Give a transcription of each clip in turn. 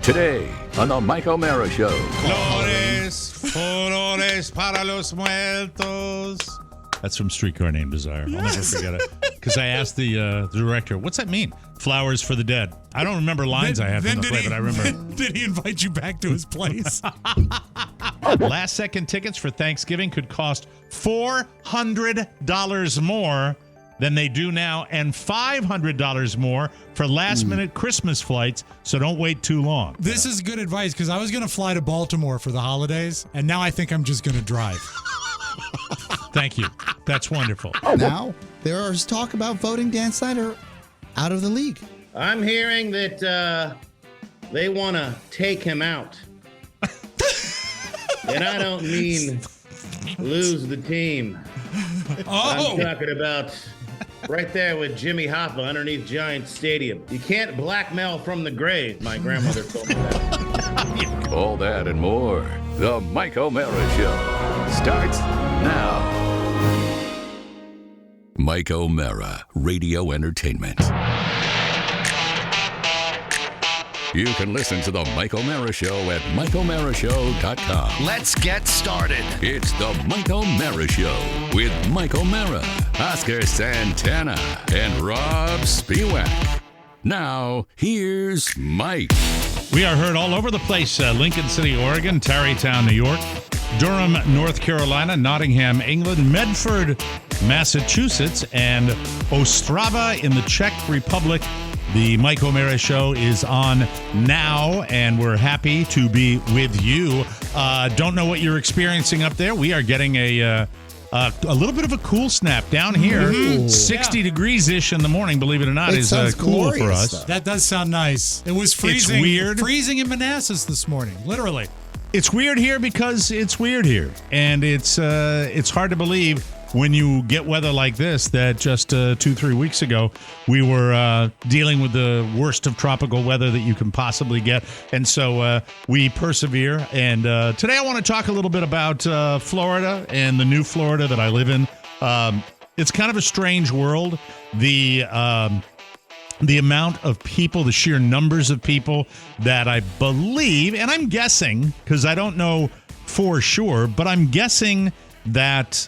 Today on the Mike O'Mara Show. Flores para los muertos. That's from Streetcar Named Desire. I'll never forget it. Because I asked the director, what's that mean? Flowers for the dead. I don't remember lines I had from the play, but I remember. Did he invite you back to his place? Last second tickets for Thanksgiving could cost $400 more than they do now, and $500 more for last-minute Christmas flights, so don't wait too long. This is good advice, because I was going to fly to Baltimore for the holidays, and now I think I'm just going to drive. Thank you. That's wonderful. Now, there is talk about voting Dan Snyder out of the league. I'm hearing that they want to take him out. And I don't mean lose the team. I'm talking about right there with Jimmy Hoffa underneath Giant Stadium. You can't blackmail from the grave, my grandmother told me that. All that and more. The Mike O'Mara Show starts now. Mike O'Mara, Radio Entertainment. You can listen to the Mike O'Mara Show at MikeO'MaraShow.com. Let's get started. It's the Mike O'Mara Show with Mike O'Mara, Oscar Santana, and Rob Spiewak. Now, here's Mike. We are heard all over the place. Lincoln City, Oregon, Tarrytown, New York, Durham, North Carolina, Nottingham, England, Medford, Massachusetts, and Ostrava in the Czech Republic. The Mike O'Mara Show is on now, and we're happy to be with you. Don't know what you're experiencing up there. We are getting a little bit of a cool snap down here. 60 degrees-ish in the morning, believe it or not, is cool for us. That does sound nice. It was freezing. It's weird. Freezing in Manassas this morning, literally. It's weird here because it's weird here, and it's hard to believe when you get weather like this that just 2-3 weeks ago we were dealing with the worst of tropical weather that you can possibly get, and so we persevere. And today I want to talk a little bit about Florida and the new Florida that I live in. It's kind of a strange world. The amount of people, the sheer numbers of people that I believe, and I'm guessing because I don't know for sure, but I'm guessing that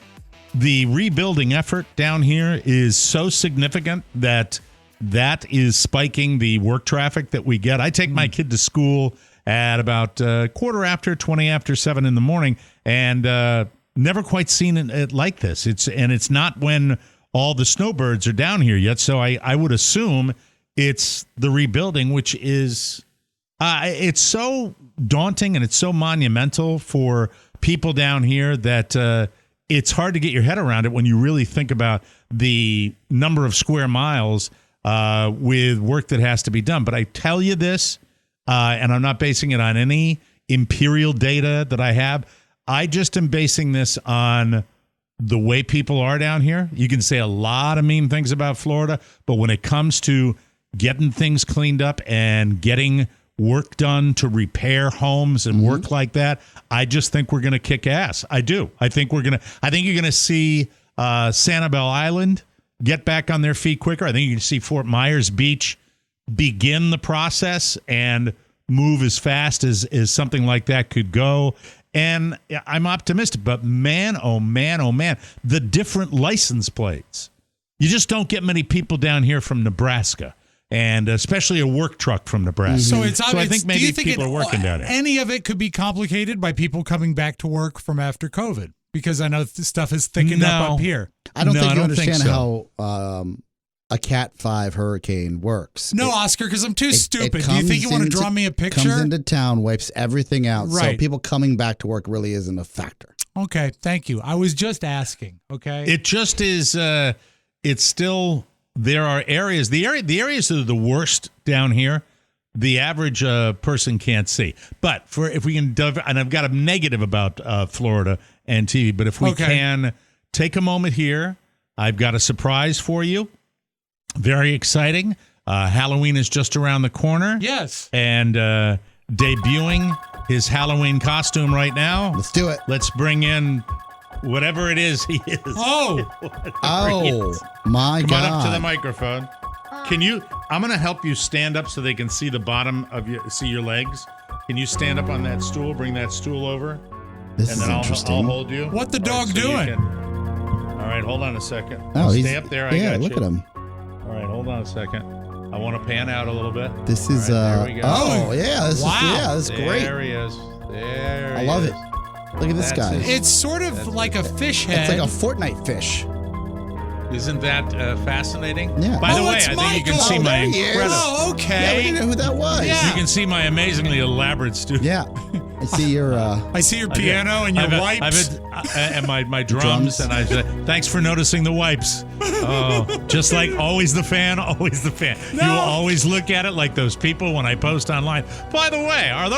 the rebuilding effort down here is so significant that is spiking the work traffic that we get. I take my kid to school at about 20 after 7 in the morning, and never quite seen it like this. It's not when all the snowbirds are down here yet, so I would assume it's the rebuilding, which is it's so daunting and it's so monumental for people down here that it's hard to get your head around it when you really think about the number of square miles with work that has to be done. But I tell you this, and I'm not basing it on any imperial data that I have. I just am basing this on the way people are down here. You can say a lot of mean things about Florida, but when it comes to getting things cleaned up and getting work done to repair homes and work like that, I just think we're going to kick ass. I do. I think you're going to see Sanibel Island get back on their feet quicker. I think you're going to see Fort Myers Beach begin the process and move as fast as something like that could go. And I'm optimistic, but man, oh man, the different license plates. You just don't get many people down here from Nebraska, and especially a work truck from Nebraska. So I think maybe people are working down here. Any of it could be complicated by people coming back to work from after COVID, because I know this stuff has thickened up here. I don't think you understand how a Cat 5 hurricane works. No, Oscar, because I'm too stupid. Do you think you want to draw me a picture? Comes into town, wipes everything out. Right. So people coming back to work really isn't a factor. Okay, thank you. I was just asking, okay? It just is, it's still, there are areas, the areas that are the worst down here, the average person can't see. But if we can, and I've got a negative about Florida and TV, but if we can take a moment here, I've got a surprise for you. Very exciting. Halloween is just around the corner. Yes. And debuting his Halloween costume right now. Let's do it. Let's bring in whatever it is he is. Oh. My God. Come on up to the microphone. Can you I'm gonna help you stand up so they can see the bottom of your legs. Can you stand up on that stool? Bring that stool over. This and is then interesting. I'll hold you. What the dog doing? All right, hold on a second. Oh, Stay up there. I got look you. at him. All right, hold on a second. I want to pan out a little bit. This is there we go. oh yeah, this Wow. is great. There he is. There I he love is. it. Look at this That's guy. his- It's sort of like a fish head. It's like a Fortnite fish. Isn't that fascinating? Yeah. By the Oh, way, it's I think you can Michael. see Oh, my there he is. incredible. Oh, Yeah, we okay. didn't know who that was. Yeah. You can see my amazingly elaborate studio. Yeah. I see your. I see your piano and your wipes. and my drums, and I said, thanks for noticing the wipes. Oh, just like always the fan, always the fan. No. You will always look at it like those people when I post online. By the way, are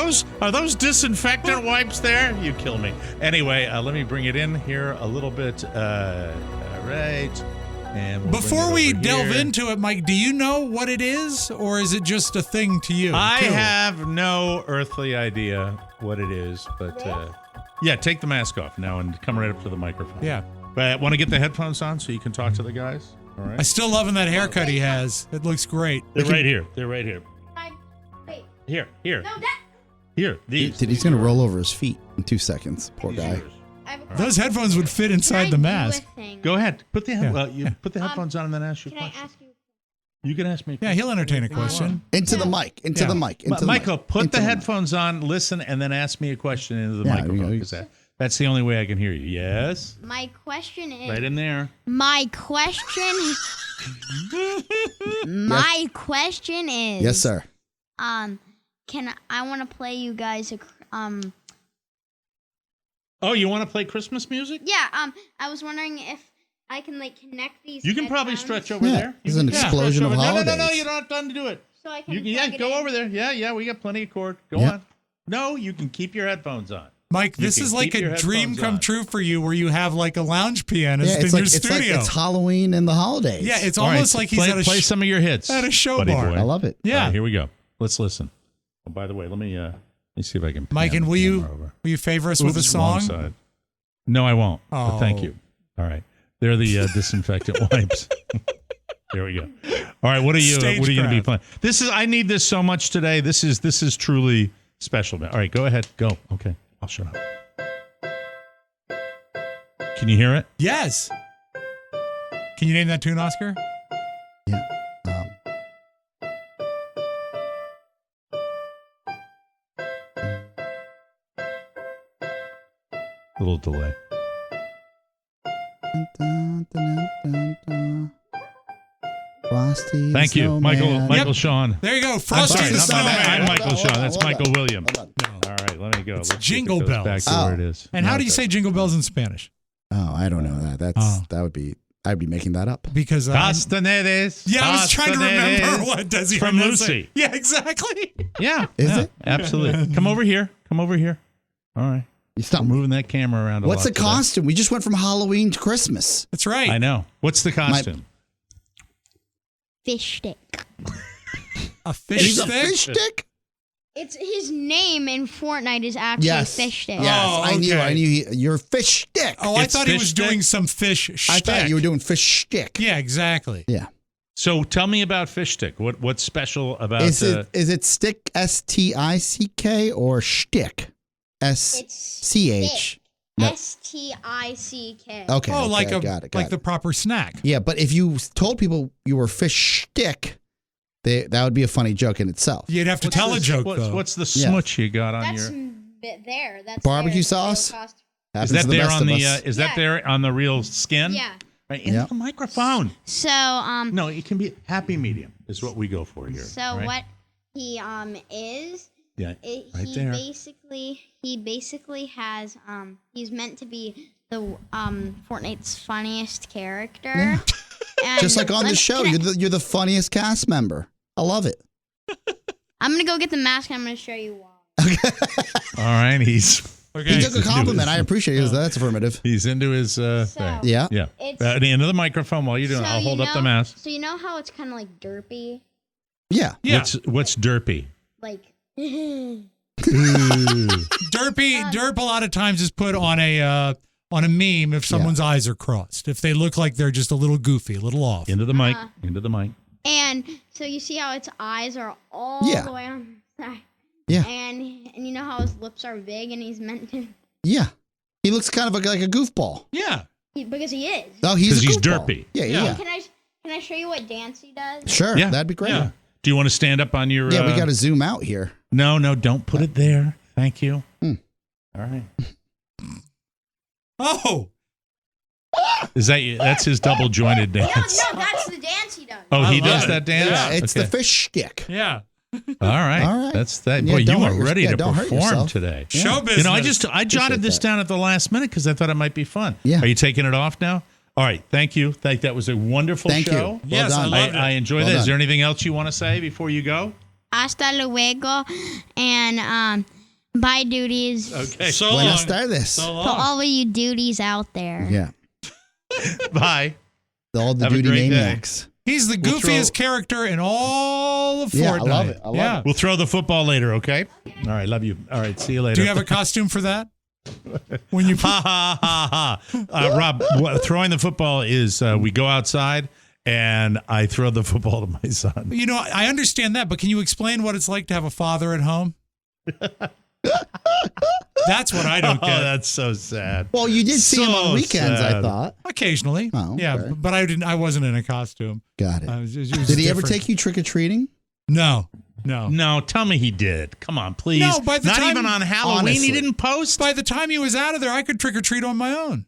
those disinfectant wipes there? You kill me. Anyway, let me bring it in here a little bit. All right. And we'll Before bring we it over delve here. into it, Mike, do you know what it is, or is it just a thing to you? I too? have no earthly idea what it is, but yeah, take the mask off now and come right up to the microphone. Yeah. But want to get the headphones on so you can talk to the guys? All right. I still loving that haircut he has. It looks great. They're right here. They're right here. Wait. Here. No, that. Here. These. He's gonna roll over his feet in 2 seconds. Poor These guy. yours. I have a Those headphones would fit inside the mask. Go ahead. Put the Yeah. put the headphones on and then ask your Can I question. ask you? You can ask me. Yeah, he'll entertain a question. Into the mic. Into Yeah. the mic. Into the Michael, mic. put Into the mic. headphones on, listen, and then ask me a question into the Yeah, microphone. you 'Cause that's the only way I can hear you. Yes. My question is. Right in there. My question. My question is. Yes, sir. Can I want to play you guys a Oh, you want to play Christmas music? Yeah. I was wondering if I can like connect these. You can probably headphones stretch over Yeah, there. this is an You can explosion stretch of over- No, holidays. you don't have time to do it. So I can. Yeah, plug it go in. over there. Yeah, we got plenty of cord. Go Yep. on. No, you can keep your headphones on. Mike, You this can is like keep your a dream headphones come on. true for you where you have like a lounge pianist Yeah, in it's your like studio. it's Halloween and the holidays. Yeah, it's All right, almost like he's play, at a play some of your hits. at a show buddy bar. boy. I love it. Yeah. All right, here we go. Let's listen. Oh, by the way, let me see if I can. Mike, pan and the will camera over. you favor us with a Oops, wrong song? side. No, I won't. But thank Oh. you. All right, they're the disinfectant wipes. There we go. All right, what are you going to be Stagecraft. playing? This is. I need this so much today. This is truly special, man. All right, go ahead. Go. Okay, I'll shut up. Can you hear it? Yes. Can you name that tune, Oscar? Yeah. Little delay. Dun, dun, dun, dun. Frosty the Thank you, Michael. Snowman. Michael Sean. There you go. I'm Frosty sorry, the not my bad. Snowman. I'm Michael Hold on, Sean. hold That's on, Michael hold on. William. Hold on. All right, let me go. Let's see if it Jingle goes Bells. Back to Oh. where it is. And how No, do you it say jingle bells in Spanish? Oh, I don't know that. That would be. I'd be making that up. Because Castanedes. yeah, I was trying to remember Castanedes. what Desi From Hernandez Lucy. said. Yeah, exactly. Yeah. Is yeah, it? Absolutely. Come over here. Come over here. All right. You stop I'm moving that camera around a What's lot the today. costume? We just went from Halloween to Christmas. That's right. I know. What's the costume? Fish stick. A fish He's a stick. fish stick. It's his name in Fortnite is actually Yes. Fish Stick. Yes, Oh, I knew. okay. I knew. You're fish stick. Oh, I It's thought he fish was stick? doing some fish I stick. thought you were doing fish stick. Yeah, exactly. Yeah. So tell me about fish stick. What's special about Is it stick STICK or shtick SCH? No. STICK. Okay. Oh, okay, like got it. like the proper snack. Yeah, but if you told people you were fish stick, that would be a funny joke in itself. You'd have to tell a joke though. What's the Yeah. smooch you got on That's your? there. That's Barbecue there. sauce? Cost- Is Happens that to the there best on of the? us. Is that Yeah. there on the real skin? Yeah. Right in Yeah. the microphone. So No, it can be happy medium. Is what we go for here. So right? what he is Yeah. Right he there. basically has he's meant to be the Fortnite's funniest character. Yeah. And Just like on the let- show, can I- you're the funniest cast member. I love it. I'm gonna go get the mask and I'm gonna show you why. All right. He's Okay. He took a compliment. I appreciate it. That's affirmative. He's into his thing. Yeah. Yeah. It's- Into the microphone while you're doing it. I'll you hold up the know- mask. So you know how it's kind of like derpy, Yeah. Yeah. What's derpy? like Derp a lot of times is put on a meme if someone's eyes are crossed. If they look like they're just a little goofy, a little off. Into the mic. Into the mic. And so you see how its eyes are all Yeah. the way on the side. Yeah. And you know how his lips are big and he's meant to Yeah. He looks kind of like a goofball. Yeah. because he is. Oh, Because he's he's goofball. derpy. Yeah. Can I show you what Dancy does? Sure. Yeah. That'd be great. Yeah. Do you want to stand up on your? Yeah, we got to zoom out here. No, don't put it there. Thank you. Hmm. All right. Oh. Is that you? That's his double jointed No, dance. that's the dance he does. Oh, he I love does it. that dance. Yeah, it's Okay. the fish stick. Yeah. All right. All right. That's that. Yeah, Boy, you don't are hurt ready yourself. to Don't hurt perform yourself. today. Show business. You know, I jotted Appreciate this that. down at the last minute because I thought it might be fun. Yeah. Are you taking it off now? All right. Thank you. That was a wonderful Thank you. show. Well Yes, I done. love it. I enjoyed Well that. Is done. there anything else you want to say before you go? Hasta luego, and bye, duties. Okay. So Buenas long. tardes. So For long. all of you duties out there. Yeah. Bye. All the Have a duty great day. maniacs. He's the We'll goofiest character in all of Fortnite. Yeah, I love it. I love it. We'll throw the football later, okay? All right. Love you. All right. See you later. Do you have a costume for that? When you Ha ha ha ha. Rob, throwing the football is we go outside and I throw the football to my son. You know, I understand that, but can you explain what it's like to have a father at home? That's what I don't Oh, get. that's so sad. Well, you did see him So on weekends, I sad. thought. Occasionally. Oh, Yeah, okay. but I wasn't in a costume. Got it. It was Did he ever different. take you trick-or-treating? No. No, tell me he did. Come on, please. No, by the Not time- even on Halloween Honestly. he didn't post. By the time he was out of there, I could trick or treat on my own.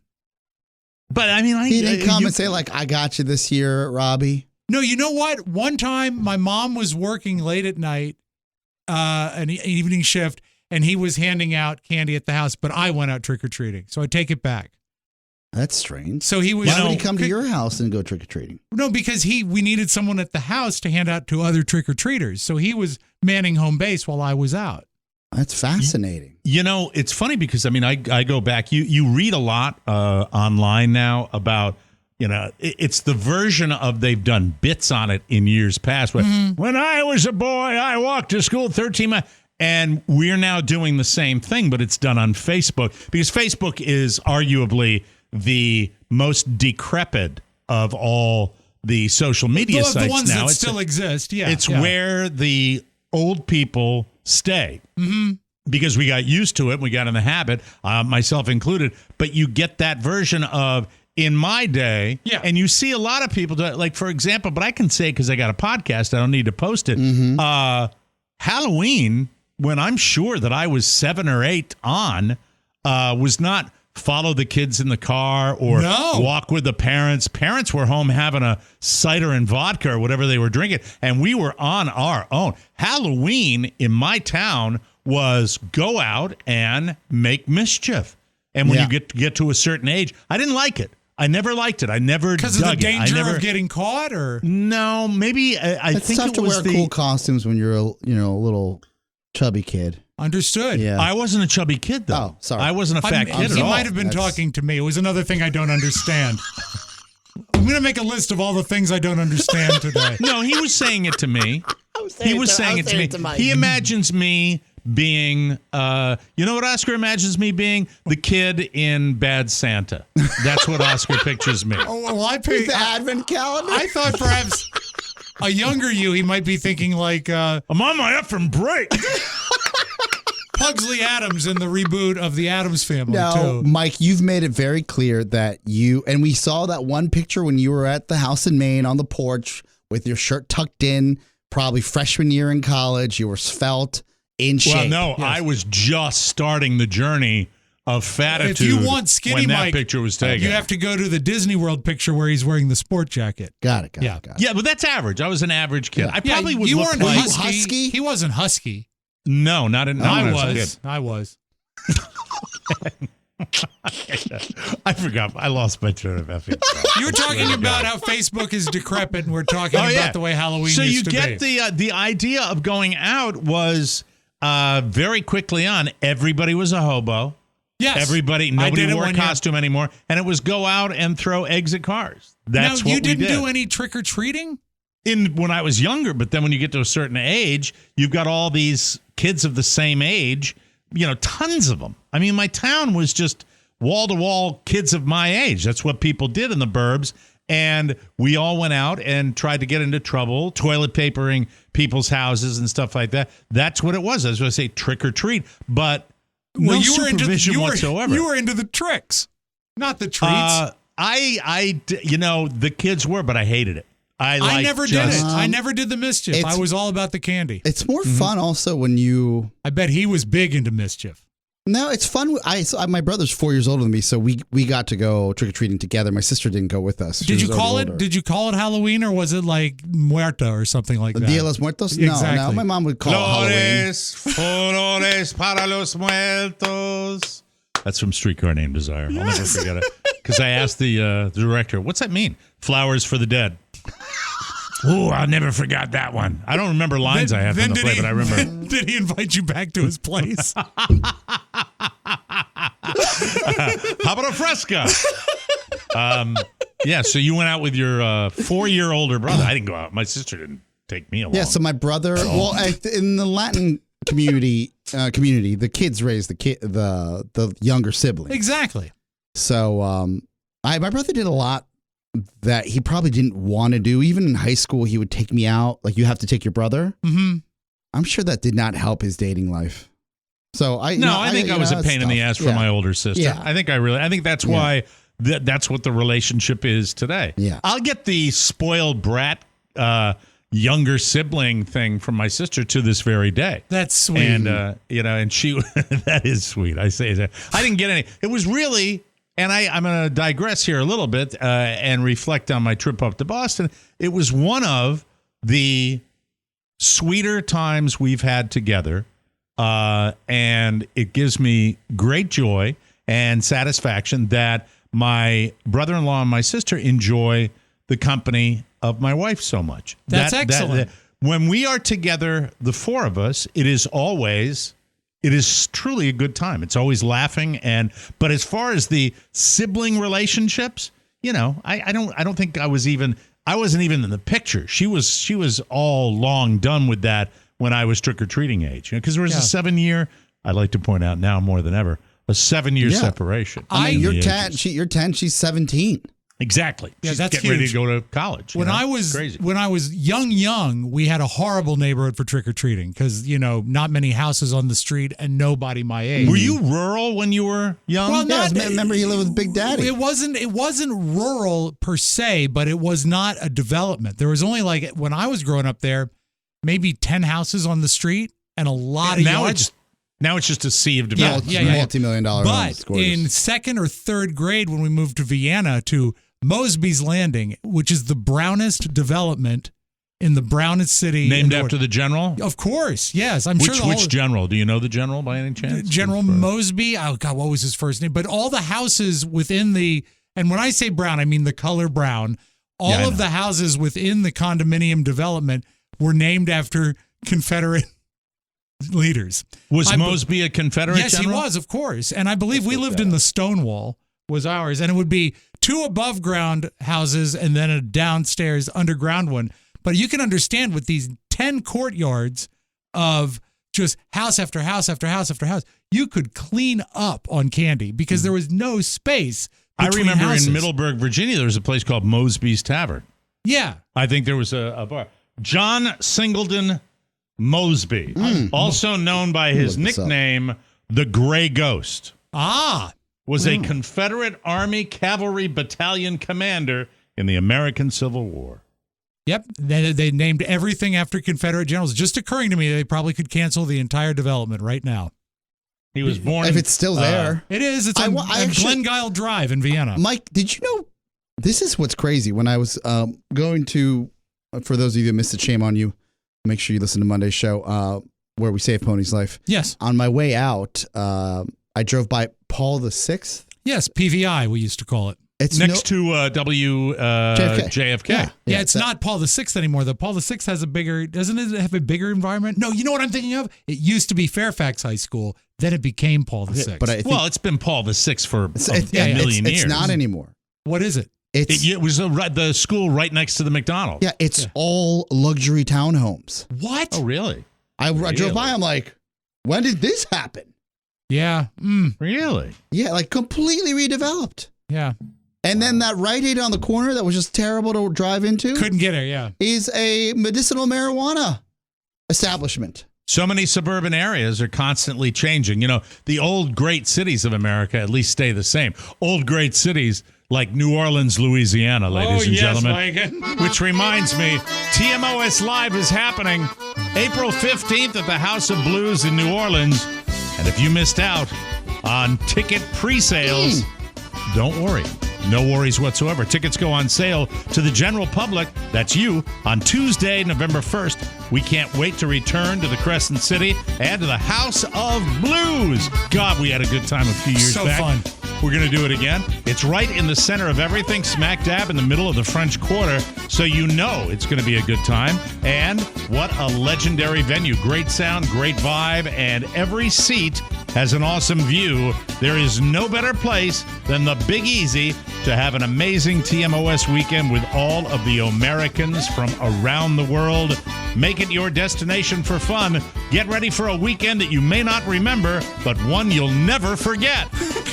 But I mean, He didn't come and say, like, I got you this year, Robbie. No, you know what? One time my mom was working late at night, an evening shift, and he was handing out candy at the house, but I went out trick-or-treating. So I take it back. That's strange. So he was Why would he come to your house and go trick-or-treating? No, because we needed someone at the house to hand out to other trick-or-treaters. So he was manning home base while I was out. That's fascinating. You know, it's funny because I mean, I go back. You read a lot online now about, you know, it's the version of they've done bits on it in years past. When I was a boy, I walked to school 13 miles. And we're now doing the same thing, but it's done on Facebook because Facebook is arguably the most decrepit of all the social media sites The ones now. that still exist, yeah. It's yeah. where the old people stay. Mm-hmm. Because we got used to it, we got in the habit, myself included. But you get that version of in my day, Yeah. and you see a lot of people do it. Like, for example, but I can say because I got a podcast, I don't need to post it. Halloween, when I'm sure that I was 7 or 8 on, was not follow the kids in the car or No. walk with the parents. Parents were home having a cider and vodka or whatever they were drinking, and we were on our own. Halloween in my town was go out and make mischief. And when Yeah. you get to a certain age, I didn't like it. I never liked it. I never Because of the dug it. I danger never, of getting caught, or No, maybe I It's think tough it to was wear the. cool costumes when you're a little chubby kid. understood. Yeah. I wasn't a chubby kid though. Oh, sorry. I wasn't a fat kid He at all. might have been That's- talking to me. It was another thing I don't understand. I'm going to make a list of all the things I don't understand today. No, he was saying it to me. He was saying it to me. He imagines me being, you know what Oscar imagines me being? The kid in Bad Santa. That's what Oscar pictures me. Oh, well, The advent calendar? I thought perhaps a younger you, he might be thinking like I'm on my effing break. Pugsley Addams in the reboot of the Addams Family, No, too. Mike, you've made it very clear that and we saw that one picture when you were at the house in Maine on the porch with your shirt tucked in, probably freshman year in college. You were svelte, in shape. Well, no, Yes. I was just starting the journey of fatitude. If you want skinny when that Mike, picture was taken. you have to go to the Disney World picture where he's wearing the sport jacket. Got it. Yeah. Yeah, but that's average. I was an average kid. I Yeah, probably would you look weren't like husky. He wasn't husky. no, not in. Not I when was. was. I was. I forgot. I lost my train of effort. You were talking about how Facebook is decrepit, and we're talking Oh, about the way Halloween So used you to get be. the idea of going out was very quickly on. Everybody was a hobo. Yes. Everybody, I nobody did it wore a one year. costume anymore, and it was go out and throw eggs at cars. That's now, what you didn't we did. do any trick or treating? When I was younger, but then when you get to a certain age, you've got all these kids of the same age, you know, tons of them. I mean, my town was just wall-to-wall kids of my age. That's what people did in the burbs. And we all went out and tried to get into trouble, toilet papering people's houses and stuff like that. That's what it was. I was going to say trick or treat, but no supervision whatsoever. You were into the tricks, not the treats. The kids were, but I hated it. I never did it. I never did the mischief. I was all about the candy. It's more fun also when you... I bet he was big into mischief. No, it's fun. My brother's 4 years older than me, so we got to go trick-or-treating together. My sister didn't go with us. Did you call it Halloween, or was it like Muerta or something like that? Dia los Muertos? Exactly. No, my mom would call it Halloween. Flores para los muertos. That's from Streetcar Named Desire. I'll never forget it. Because I asked the director, what's that mean? Flowers for the dead. Oh, I'll never forget that one. I don't remember lines I have from the play, but I remember. Did he invite you back to his place? How about a fresca? So you went out with your 4-year older brother. I didn't go out. My sister didn't take me along. Yeah, so my brother, in the Latin community, the kids raise the younger sibling. Exactly. So my brother did a lot that he probably didn't want to do. Even in high school, he would take me out. Like, you have to take your brother. Mm-hmm. I'm sure that did not help his dating life. So I think I was a pain in the ass for my older sister. Yeah. I think that's why that's what the relationship is today. Yeah. I'll get the spoiled brat younger sibling thing from my sister to this very day. That's sweet. And and she that is sweet. I say that. I didn't get any. It was really. And I'm going to digress here a little bit and reflect on my trip up to Boston. It was one of the sweeter times we've had together, and it gives me great joy and satisfaction that my brother-in-law and my sister enjoy the company of my wife so much. That's excellent. When we are together, the four of us, it is truly a good time. It's always laughing, but as far as the sibling relationships, I don't think I wasn't even in the picture. She was all long done with that when I was trick-or-treating age. Because there was a 7-year, I'd like to point out now more than ever, a 7-year separation. You're 10, you're 10, she's 17. Exactly. Yeah, She's that's getting ready to go to college. When I was young, we had a horrible neighborhood for trick or treating because not many houses on the street and nobody my age. Were you rural when you were young? Well, remember you lived with Big Daddy. It wasn't rural per se, but it was not a development. There was only when I was growing up there, maybe 10 houses on the street and a lot of yards. Now it's just a sea of development. Multi-million-dollar homes. But in second or third grade, when we moved to Vienna to Mosby's Landing, which is the brownest development in the brownest city. Named after the general? Of course, yes. Which general? Do you know the general by any chance? General Mosby. Oh, God, what was his first name? But all the houses within and when I say brown, I mean the color brown. All of the houses within the condominium development were named after Confederate leaders. Was Mosby a Confederate general? Yes, he was, of course. And I believe we lived in the Stonewall was ours. And it would be 2 above ground houses and then a downstairs underground one. But you can understand with these 10 courtyards of just house after house after house after house, you could clean up on candy because there was no space between I remember houses. in Middleburg, Virginia, there was a place called Mosby's Tavern. Yeah. I think there was a bar. John Singleton Mosby, also known by his nickname, the Gray Ghost. Was a Confederate Army Cavalry Battalion commander in the American Civil War. Yep. They named everything after Confederate generals. Just occurring to me, they probably could cancel the entire development right now. He was born... If it's still there. It is. It's on Glengyle Drive in Vienna. Mike, did you know... This is what's crazy. When I was going to... For those of you that missed it, shame on you. Make sure you listen to Monday's show where we save Pony's life. Yes. On my way out... I drove by Paul VI. Yes, PVI, we used to call it. It's next to JFK. Yeah, it's not Paul VI anymore, though. Paul VI has doesn't it have a bigger environment? No, you know what I'm thinking of? It used to be Fairfax High School, then it became Paul VI. But it's been Paul VI for a million years. It's not anymore. What is it? It was the school right next to the McDonald's. Yeah, it's all luxury townhomes. What? Oh, really? I drove by, I'm like, when did this happen? Yeah. Really? Yeah, completely redeveloped. Yeah. And then that Rite Aid on the corner that was just terrible to drive into Couldn't get her, yeah. is a medicinal marijuana establishment. So many suburban areas are constantly changing. You know, the old great cities of America at least stay the same. Old great cities like New Orleans, Louisiana, ladies and gentlemen. Mike. Which reminds me, TMOS Live is happening April 15th at the House of Blues in New Orleans. And if you missed out on ticket pre-sales, don't worry. No worries whatsoever. Tickets go on sale to the general public, that's you, on Tuesday, November 1st. We can't wait to return to the Crescent City and to the House of Blues. God, we had a good time a few years back. So fun. We're going to do it again. It's right in the center of everything, smack dab in the middle of the French Quarter, so you know it's going to be a good time. And what a legendary venue. Great sound, great vibe, and every seat has an awesome view. There is no better place than the Big Easy to have an amazing TMOS weekend with all of the Americans from around the world. Make it your destination for fun. Get ready for a weekend that you may not remember, but one you'll never forget.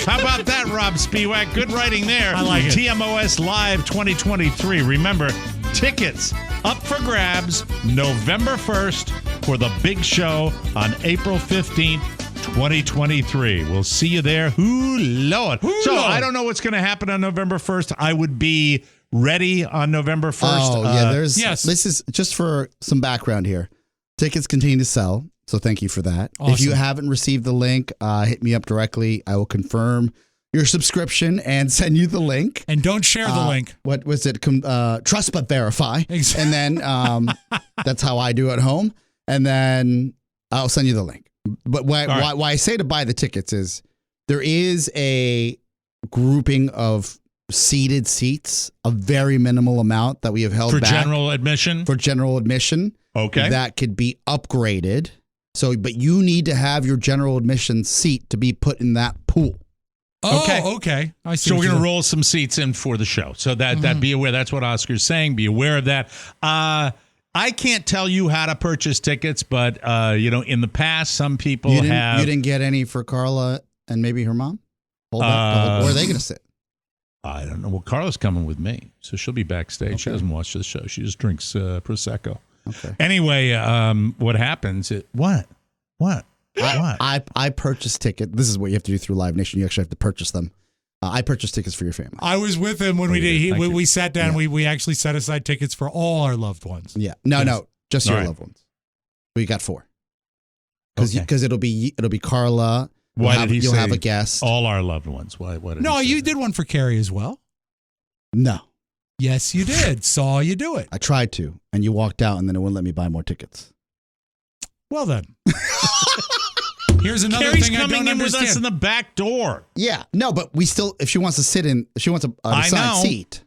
How about that, Rob Spiewak? Good writing there. I like it. TMOS Live 2023. Remember, tickets up for grabs November 1st for the big show on April 15th. 2023. We'll see you there. Lord. So I don't know what's going to happen on November 1st. I would be ready on November 1st. Oh, yeah. yes. This is just for some background here. Tickets continue to sell, so thank you for that. Awesome. If you haven't received the link, hit me up directly. I will confirm your subscription and send you the link. And don't share the link. What was it? Trust but verify. Exactly. And then that's how I do at home. And then I'll send you the link. But why I say to buy the tickets is there is a grouping of seated seats, a very minimal amount that we have held for back general admission. for general admission. Okay. That could be upgraded. So, but you need to have your general admission seat to be put in that pool. Oh, okay. I see. So we're going to roll some seats in for the show. So that be aware. That's what Oscar's saying. Be aware of that. I can't tell you how to purchase tickets, but in the past, some people have. You didn't get any for Carla and maybe her mom. Hold up. Where are they going to sit? I don't know. Well, Carla's coming with me, so she'll be backstage. Okay. She doesn't watch the show. She just drinks Prosecco. Okay. Anyway, what happens? What? I purchased ticket. This is what you have to do through Live Nation. You actually have to purchase them. I purchased tickets for your family. I was with him when we did. We sat down. Yeah. We actually set aside tickets for all our loved ones. Yeah. No, just your loved ones. We got 4. Because it'll be Carla. You'll have a guest. All our loved ones. Why? No, you did one for Carrie as well. No. Yes, you did. Saw you do it. I tried to, and you walked out, and then it wouldn't let me buy more tickets. Well then. Here's another Carrie's thing I don't understand. with us in the back door. Yeah, no, but we still, if she wants to sit in, if she wants a assigned seat.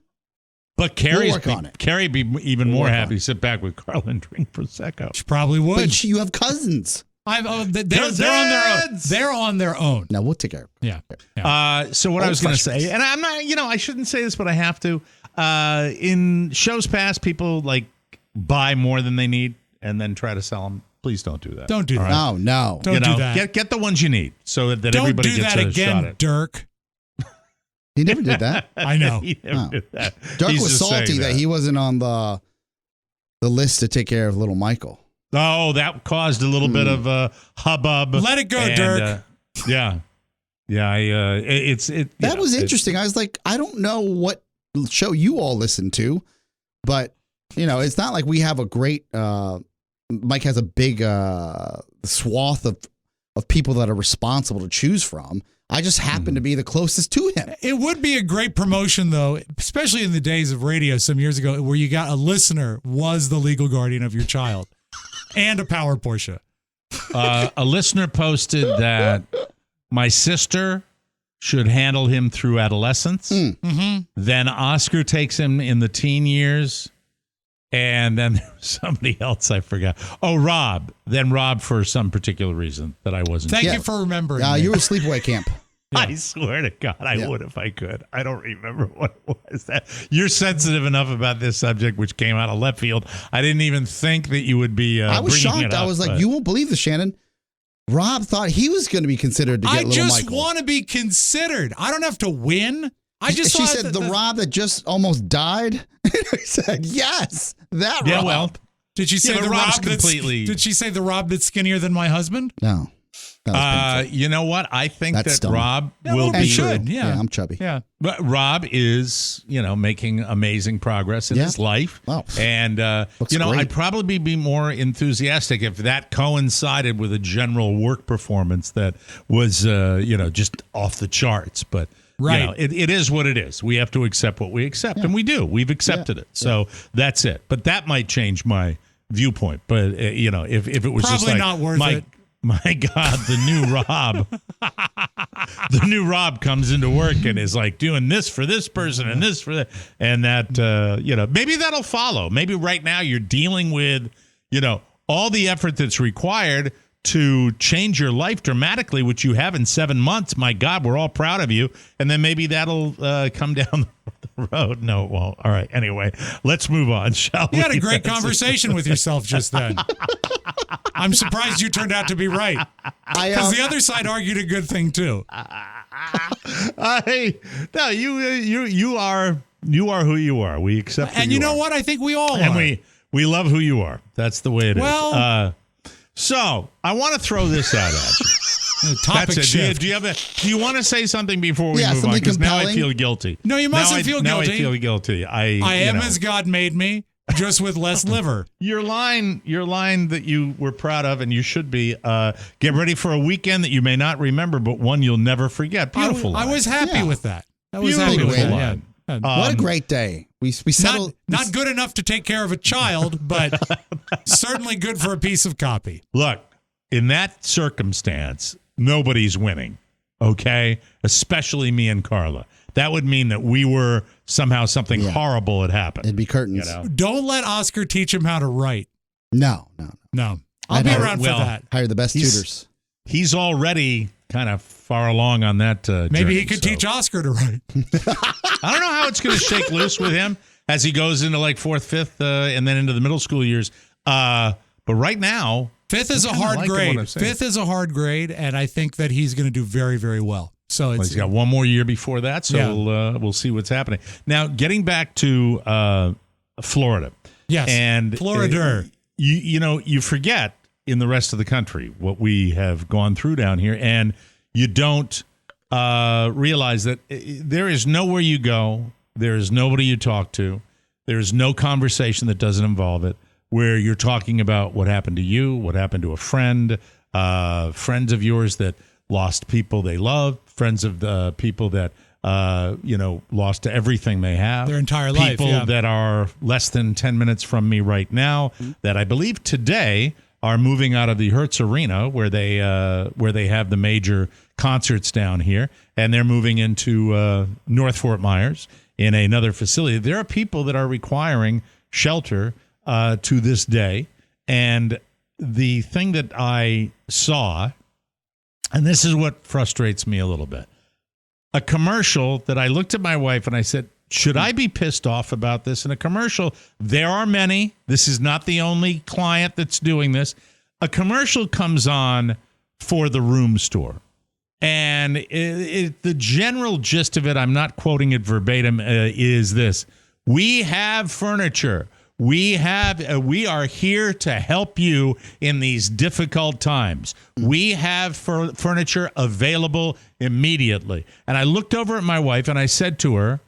But Carrie'd be even more happy to sit back with Carla and drink Prosecco. She probably would. But you have cousins. They're on their own. They're on their own. No, we'll take care of it. Yeah. So what I was going to say, and I'm not, I shouldn't say this, but I have to. In shows past, people buy more than they need and then try to sell them. Please don't do that. Don't do that. Right? No. Don't do that. Get the ones you need so that everybody gets a shot at. Don't do that again, Dirk. He never did that. I know. He never did that. Dirk was salty that he wasn't on the list to take care of little Michael. Oh, that caused a little bit of a hubbub. Let it go, Dirk. Yeah. That was interesting. I was like, I don't know what show you all listen to, but it's not like we have a great. Mike has a big swath of people that are responsible to choose from. I just happen to be the closest to him. It would be a great promotion, though, especially in the days of radio some years ago, where you got a listener was the legal guardian of your child and a power Porsche. A listener posted that my sister should handle him through adolescence. Mm-hmm. Then Oscar takes him in the teen years. And then there was somebody else I forgot. Oh, Rob. Then Rob for some particular reason that I wasn't. Thank you for remembering. You were sleepaway camp. Yeah. I swear to God, I would if I could. I don't remember what it was. You're sensitive enough about this subject, which came out of left field. I didn't even think that you would be. I was shocked. I was like, you won't believe this, Shannon. Rob thought he was going to be considered to get little Michael. I just want to be considered. I don't have to win. She said the Rob that just almost died. I said yes, that Yeah, Rob. well, Did she say Yeah, the but Rob's Rob that's completely- Did she say the Rob that's skinnier than my husband? No. That was painful. you know what? I think That's that dumb. Rob Yeah, will well, be. we should. Yeah. I'm chubby. Yeah. But Rob is, making amazing progress in Yeah. his life. Wow. And, Looks great. I'd probably be more enthusiastic if that coincided with a general work performance that was, just off the charts. But, Right. it is what it is. We have to accept what we accept. And we do. We've accepted it. So that's it. But that might change my viewpoint. But, if it was just Probably like, not worth it. My God, the new Rob comes into work and is like doing this for this person and this for that. And that, maybe that'll follow. Maybe right now you're dealing with, all the effort that's required to change your life dramatically, which you have in 7 months. My God, we're all proud of you. And then maybe that'll come down the road. No, well, all right. Anyway, let's move on, shall we? You had a great conversation with yourself just then. I'm surprised you turned out to be right. Because the other side argued a good thing too. You are who you are. We accept who And you know are. what? I think we all And are. we love who you are. That's the way it is. Well- So I want to throw this out at you. Topic That's it. shift. Do you want to say something before we move on? something Because now I compelling. feel guilty. No, you mustn't feel Now I guilty. feel guilty. I am as God made me, just with less liver. Your line that you were proud of, and you should be. Get ready for a weekend that you may not remember, but one you'll never forget. Beautiful. I line. was happy Yeah. with that. I was Beautiful happy with that. line. Yeah. What a great day. We settled. Not good enough to take care of a child, but certainly good for a piece of copy. Look, in that circumstance, nobody's winning. Okay, especially me and Carla. That would mean that we were somehow something horrible had happened. It'd be curtains. Don't let Oscar teach him how to write. No. No. I'll be around for that. Hire the best tutors. He's already kind of far along on that. Maybe journey, he could so. teach Oscar to write. I don't know how it's going to shake loose with him as he goes into like fourth, fifth, and then into the middle school years. But right now, Fifth is a I'm kinda hard liking what grade. I'm saying. Fifth is a hard grade, and I think that he's going to do very, very well. So it's he's got one more year before that, so Yeah. we'll see what's happening. Now, getting back to Florida. yes, And Florida. you forget in the rest of the country what we have gone through down here, and you don't realize that there is nowhere you go, there is nobody you talk to, there is no conversation that doesn't involve it, where you're talking about what happened to you, what happened to a friend, friends of yours that lost people they love, friends of the people that lost to everything they have, Their entire life, people yeah. that are less than 10 minutes from me right now, that I believe today are moving out of the Hertz Arena where they have the major concerts down here, and they're moving into North Fort Myers in another facility. There are people that are requiring shelter to this day, and the thing that I saw, and this is what frustrates me a little bit, a commercial that I looked at my wife and I said, should I be pissed off about this? In a commercial, there are many. This is not the only client that's doing this. A commercial comes on for the room store. And the general gist of it, I'm not quoting it verbatim, is this. We have furniture. We are here to help you in these difficult times. We have furniture available immediately. And I looked over at my wife and I said to her,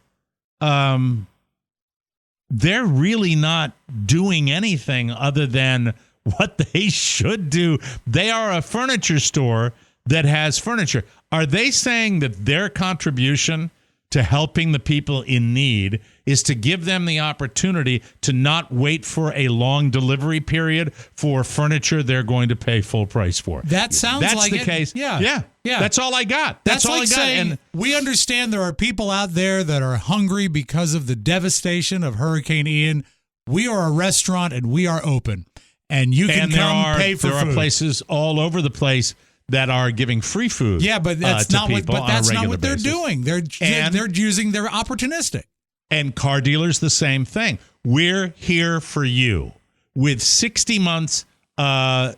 they're really not doing anything other than what they should do. They are a furniture store that has furniture. Are they saying that their contribution to helping the people in need is to give them the opportunity to not wait for a long delivery period for furniture they're going to pay full price for? That sounds That's like the it. case. Yeah. That's all I got. That's all like I got. saying And we understand there are people out there that are hungry because of the devastation of Hurricane Ian. We are a restaurant and we are open, and you can come pay for there food. are places all over the place that are giving free food. Yeah, but that's to not what. people But on a that's not regular what they're basis. doing. They're using. They're opportunistic. And car dealers, the same thing. We're here for you with 60 months.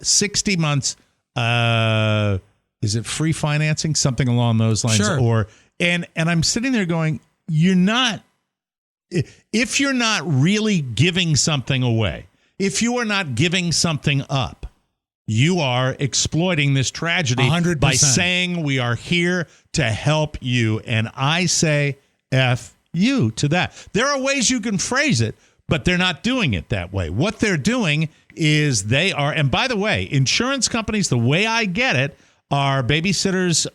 60 months. Is it free financing? Something along those lines. Sure. And I'm sitting there going, you're not, if you're not really giving something away, if you are not giving something up, you are exploiting this tragedy 100%. by saying we are here to help you. And I say F you to that. There are ways you can phrase it, but they're not doing it that way. What they're doing is they are, and by the way, insurance companies, the way I get it, our babysitter's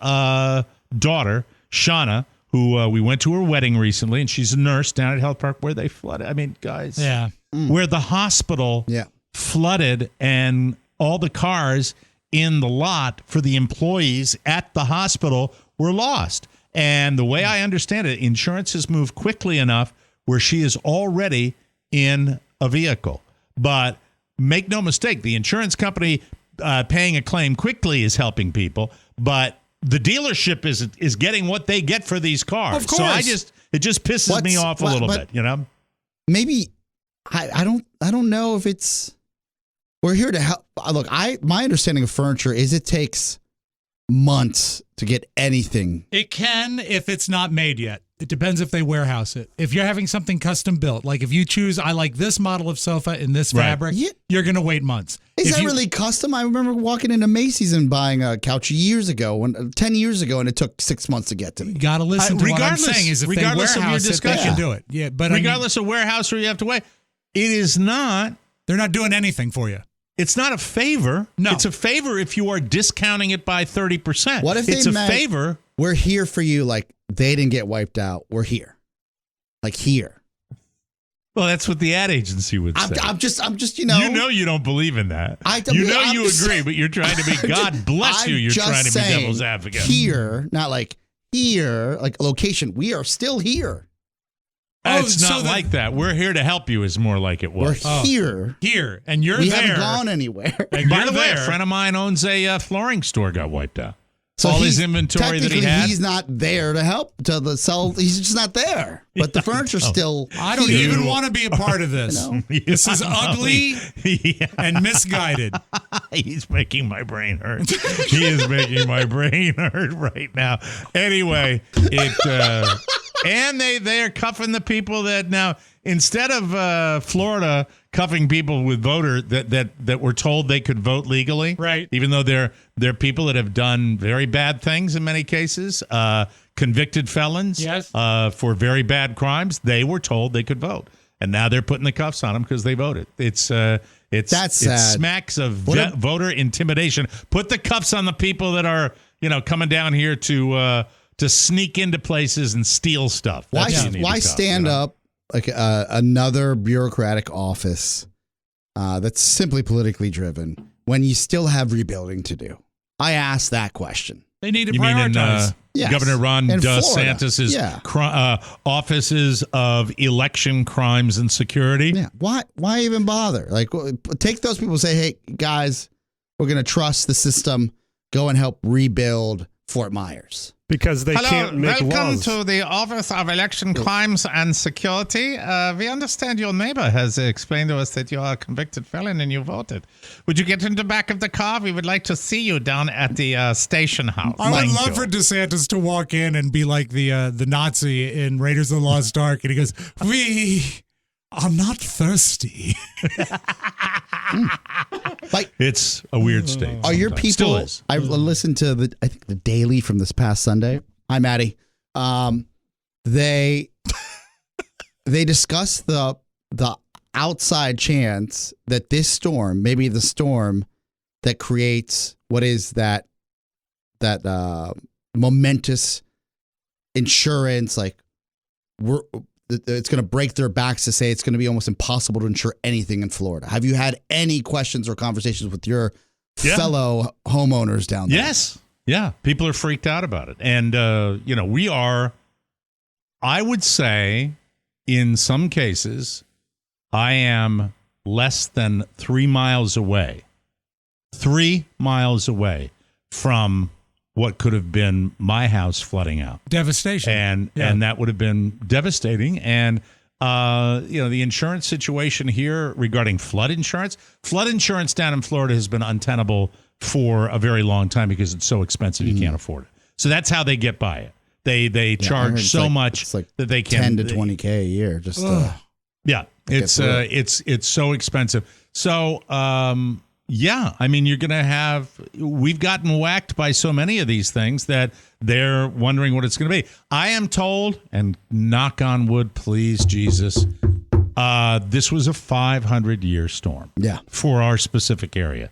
daughter, Shauna, who we went to her wedding recently, and she's a nurse down at Health Park where they flooded. I mean, guys, where the hospital flooded and all the cars in the lot for the employees at the hospital were lost. And the way I understand it, insurance has moved quickly enough where she is already in a vehicle. But make no mistake, the insurance company paying a claim quickly is helping people, but the dealership is getting what they get for these cars. Of course. So it just pisses me off a little bit, you know? Maybe I don't know if it's, we're here to help. Look, my understanding of furniture is it takes months to get anything. It can if it's not made yet. It depends if they warehouse it. If you're having something custom built, like if you choose, I like this model of sofa in this fabric, you're going to wait months. Is that really custom? I remember walking into Macy's and buying a couch 10 years ago, and it took 6 months to get to me. You got to listen to what I'm saying is if they warehouse it, they can do it. Yeah, but regardless of warehouse where you have to wait, it is not. They're not doing anything for you. It's not a favor. No. It's a favor if you are discounting it by 30%. What if it's they a meant, favor? We're here for you. Like they didn't get wiped out. We're here. Like here. Well, that's what the ad agency would say. I'm just, you know. You know you don't believe in that. You agree, but you're trying to be, God bless you, you're trying to be devil's advocate. Here, not like here, like a location. We are still here. It's not like that. We're here to help you is more like it was. We're here. Here, and you're we there. We haven't gone anywhere. By the way, a friend of mine owns a flooring store got wiped out. So all his inventory that he had. He's not there to help sell. He's just not there. But the furniture's still. I don't even want to be a part of this. This is ugly and misguided. He's making my brain hurt. He is making my brain hurt right now. Anyway, and they're cuffing the people that now, instead of Florida cuffing people with voter that were told they could vote legally, right? Even though they're people that have done very bad things in many cases, convicted felons, yes, for very bad crimes, they were told they could vote, and now they're putting the cuffs on them because they voted. That's sad. It smacks of voter intimidation. Put the cuffs on the people that are coming down here to sneak into places and steal stuff. Why stand up like another bureaucratic office that's simply politically driven when you still have rebuilding to do? I asked that question. They need to prioritize. Yes. Governor Ron DeSantis' offices of election crimes and security. Yeah. Why even bother? Like, take those people and say, hey, guys, we're going to trust the system. Go and help rebuild Fort Myers. Because they can't make laws. Welcome to the Office of Election Crimes and Security. We understand your neighbor has explained to us that you are a convicted felon and you voted. Would you get in the back of the car? We would like to see you down at the station house. I would love for DeSantis to walk in and be like the Nazi in Raiders of the Lost Ark, and he goes, "We are not thirsty." It's a weird state. Are your people? Still is. I listened to the Daily from this past Sunday. Hi, Maddie. They discussed the outside chance that this storm, maybe the storm that creates what is that momentous insurance, like it's going to break their backs to say it's going to be almost impossible to insure anything in Florida. Have you had any questions or conversations with your fellow homeowners down there? Yes. Yeah. People are freaked out about it. And, we are, I would say, in some cases, I am less than 3 miles away. 3 miles away from what could have been my house flooding out. Devastation. And that would have been devastating. And, the insurance situation here regarding flood insurance down in Florida has been untenable for a very long time because it's so expensive you can't afford it. So that's how they get by it. They charge it's so like- much it's like that they can 10 to 20K a year. Just Yeah, get through it's so expensive. So yeah, I mean, we've gotten whacked by so many of these things that they're wondering what it's going to be. I am told, and knock on wood, please, Jesus, this was a 500-year storm. Yeah. For our specific area.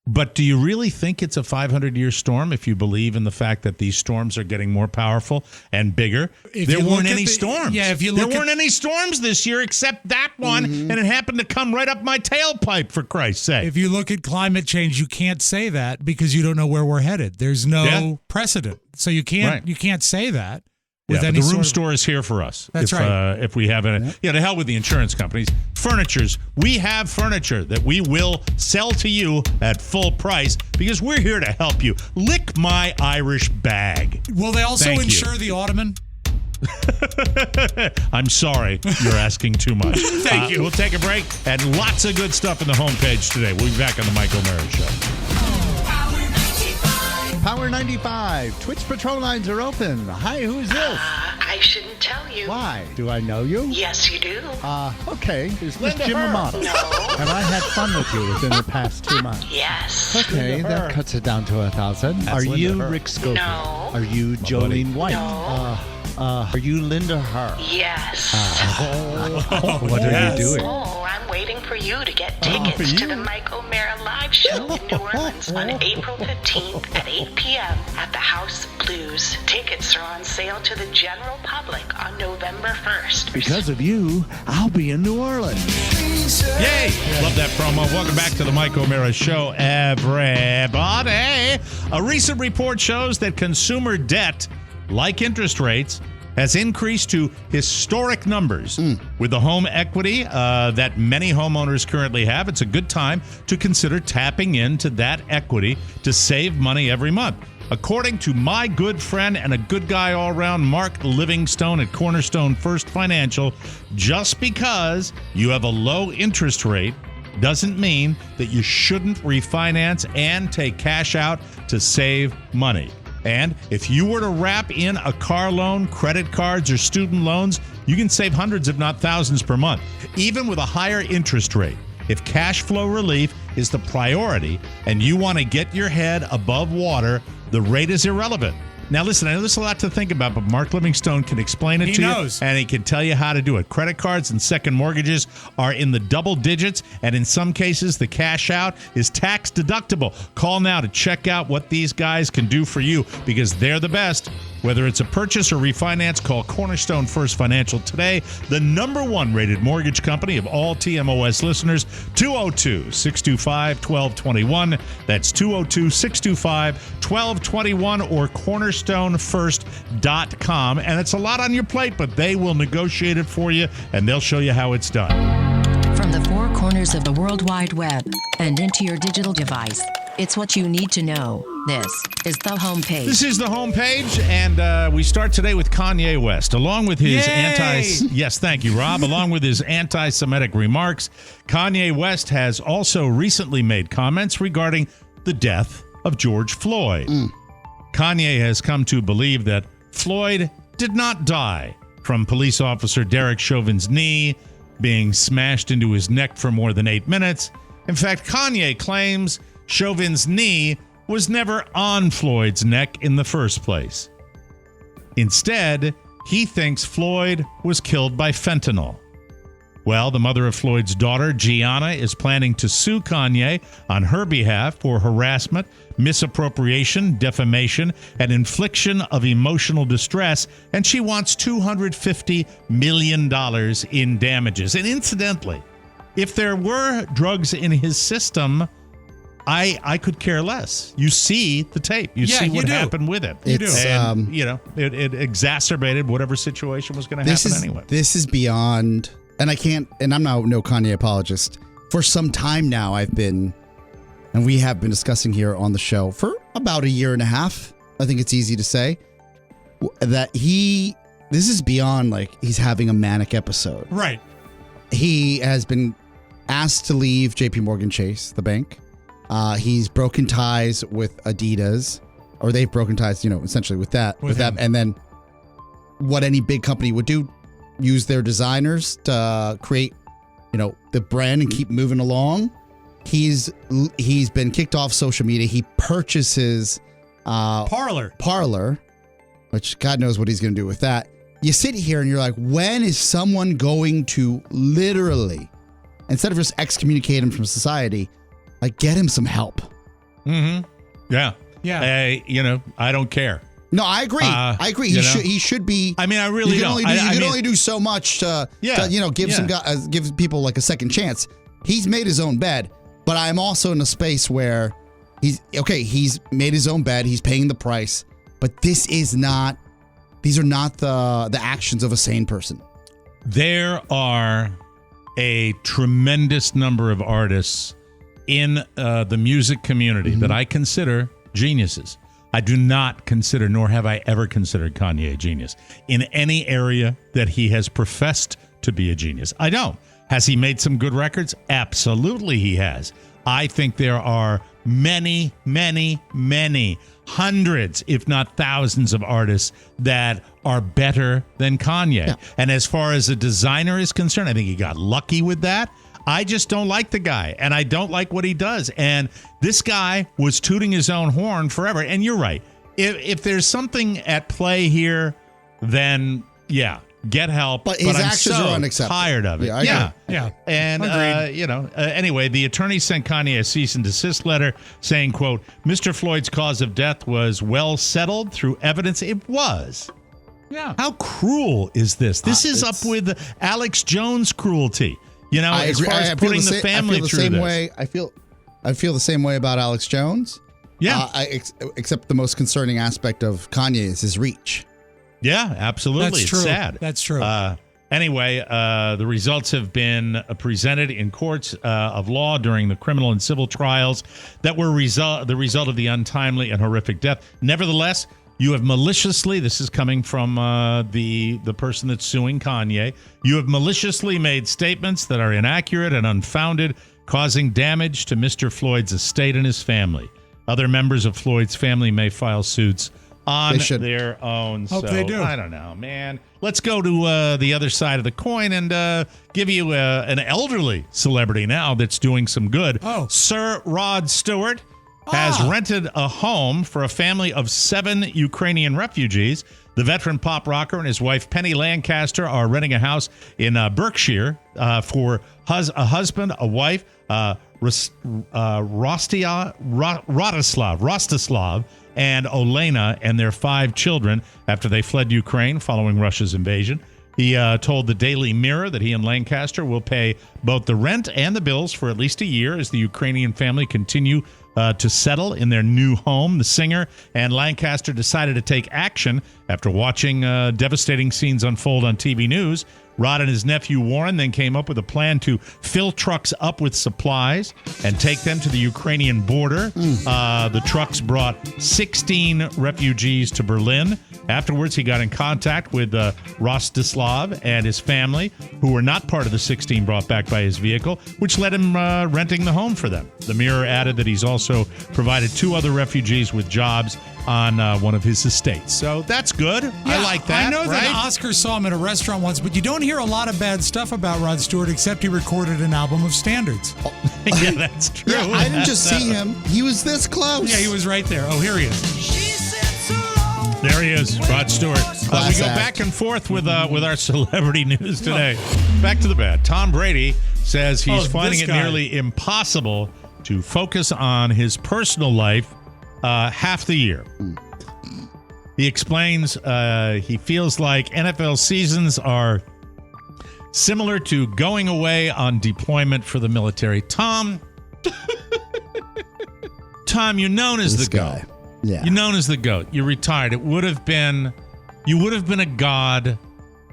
But do you really think it's a 500-year storm if you believe in the fact that these storms are getting more powerful and bigger? There weren't any storms. Yeah, if you look there weren't any storms this year except that one, and it happened to come right up my tailpipe, for Christ's sake. If you look at climate change, you can't say that because you don't know where we're headed. There's no precedent, so you can't say that. Yeah, With but any the room sort of- store is here for us. That's right. If we have it. Yeah, to hell with the insurance companies. Furnitures. We have furniture that we will sell to you at full price because we're here to help you. Lick my Irish bag. Will they also Thank you. insure the ottoman? I'm sorry. You're asking too much. Thank you. We'll take a break and lots of good stuff in the homepage today. We'll be back on the Mike O'Mara Show. Power 95. Twitch patrol lines are open. Hi, who's this? I shouldn't tell you. Why? Do I know you? Yes, you do. Okay. Is this Jim Amato? No. Have I had fun with you within the past 2 months? Yes. Okay, that cuts it down to 1,000. Are you Rick Schofield? No. Are you Jolene White? No. Are you Linda Herr? Yes. What are you doing? Oh, I'm waiting for you to get tickets to the Mike O'Mara live show in New Orleans on April 15th at 8 p.m. at the House of Blues. Tickets are on sale to the general public on November 1st. Because of you, I'll be in New Orleans. Yay! Love that promo. Welcome back to the Mike O'Mara Show, everybody. A recent report shows that consumer debt, like interest rates, has increased to historic numbers. With the home equity that many homeowners currently have, it's a good time to consider tapping into that equity to save money every month. According to my good friend and a good guy all around, Mark Livingstone at Cornerstone First Financial, just because you have a low interest rate doesn't mean that you shouldn't refinance and take cash out to save money. And if you were to wrap in a car loan, credit cards, or student loans, you can save hundreds, if not thousands per month, even with a higher interest rate. If cash flow relief is the priority and you want to get your head above water, the rate is irrelevant. Now, listen, I know there's a lot to think about, but Mark Livingstone can explain it to you, and he can tell you how to do it. Credit cards and second mortgages are in the double digits, and in some cases, the cash out is tax deductible. Call now to check out what these guys can do for you, because they're the best. Whether it's a purchase or refinance, call Cornerstone First Financial today, the #1 rated mortgage company of all TMOS listeners, 202-625-1221. That's 202-625-1221 or cornerstonefirst.com. And it's a lot on your plate, but they will negotiate it for you, and they'll show you how it's done. From the four corners of the World Wide Web and into your digital device, it's what you need to know. This is the homepage. This is the homepage, and we start today with Kanye West. Along with his Yes, thank you, Rob. Along with his anti-Semitic remarks, Kanye West has also recently made comments regarding the death of George Floyd. Kanye has come to believe that Floyd did not die from police officer Derek Chauvin's knee being smashed into his neck for more than 8 minutes. In fact, Kanye claims Chauvin's knee was never on Floyd's neck in the first place. Instead, he thinks Floyd was killed by fentanyl. Well, the mother of Floyd's daughter, Gianna, is planning to sue Kanye on her behalf for harassment, misappropriation, defamation, and infliction of emotional distress, and she wants $250 million in damages. And incidentally, if there were drugs in his system, I could care less. You see the tape. You see what happened with it. And, it exacerbated whatever situation was going to happen anyway. This is beyond, and I'm no Kanye apologist. For some time now, we have been discussing here on the show for about a year and a half. I think it's easy to say that this is beyond like he's having a manic episode. Right. He has been asked to leave JP Morgan Chase, the bank. He's broken ties with Adidas, or they've broken ties, essentially with that, and then what any big company would do, use their designers to create, the brand and keep moving along. He's been kicked off social media. He purchases Parler, which God knows what he's going to do with that. You sit here and you're like, when is someone going to literally, instead of just excommunicate him from society, like get him some help? Mm-hmm. Yeah. Yeah. I don't care. No, I agree. I agree. He should be. I mean, I really don't. You can only do so much to give people like a second chance. He's made his own bed, but I'm also in a space where he's made his own bed. He's paying the price, but these are not the actions of a sane person. There are a tremendous number of artists in the music community that I consider geniuses. I do not consider, nor have I ever considered Kanye a genius in any area that he has professed to be a genius. I don't. Has he made some good records? Absolutely he has. I think there are many, many, many hundreds, if not thousands of artists that are better than Kanye. Yeah. And as far as a designer is concerned, I think he got lucky with that. I just don't like the guy, and I don't like what he does. And this guy was tooting his own horn forever. And you're right. If there's something at play here, then, yeah, get help. But his actions are unacceptable. Tired of it. Yeah. And, anyway, the attorney sent Kanye a cease and desist letter saying, quote, Mr. Floyd's cause of death was well settled through evidence. It was. Yeah. How cruel is this? This is up with Alex Jones cruelty. As far as putting the family through this. I feel the same way about Alex Jones. Yeah. Except the most concerning aspect of Kanye is his reach. Yeah, absolutely. That's true. It's sad. That's true. Anyway, the results have been presented in courts of law during the criminal and civil trials that were the result of the untimely and horrific death. Nevertheless, you have maliciously, this is coming from the person that's suing Kanye, you have maliciously made statements that are inaccurate and unfounded, causing damage to Mr. Floyd's estate and his family. Other members of Floyd's family may file suits on their own. Hope so they do. I don't know, man. Let's go to the other side of the coin and give you an elderly celebrity now that's doing some good. Oh. Sir Rod Stewart has rented a home for a family of 7 Ukrainian refugees. The veteran pop rocker and his wife, Penny Lancaster, are renting a house in Berkshire for a husband, a wife, Rostislav, and Olena, and their 5 children after they fled Ukraine following Russia's invasion. He told the Daily Mirror that he and Lancaster will pay both the rent and the bills for at least a year as the Ukrainian family continue to settle in their new home. The singer and Lancaster decided to take action after watching devastating scenes unfold on TV news. Rod and his nephew Warren then came up with a plan to fill trucks up with supplies and take them to the Ukrainian border. The trucks brought 16 refugees to Berlin. Afterwards, he got in contact with Rostislav and his family, who were not part of the 16 brought back by his vehicle, which led him renting the home for them. The Mirror added that he's also provided 2 other refugees with jobs on one of his estates. So that's good. Yeah, I like that. I know that Oscar saw him at a restaurant once, but you don't hear a lot of bad stuff about Rod Stewart except he recorded an album of standards. Yeah, that's true. Yeah, I didn't just see him. He was this close. Yeah, he was right there. Oh, here he is. There he is, Rod Stewart. We go back and forth with our celebrity news today. Back to the bad. Tom Brady says he's finding it nearly impossible to focus on his personal life half the year. He explains he feels like NFL seasons are similar to going away on deployment for the military. Tom, you're known as the GOAT. Yeah. You're known as the GOAT. You're retired. You would have been a god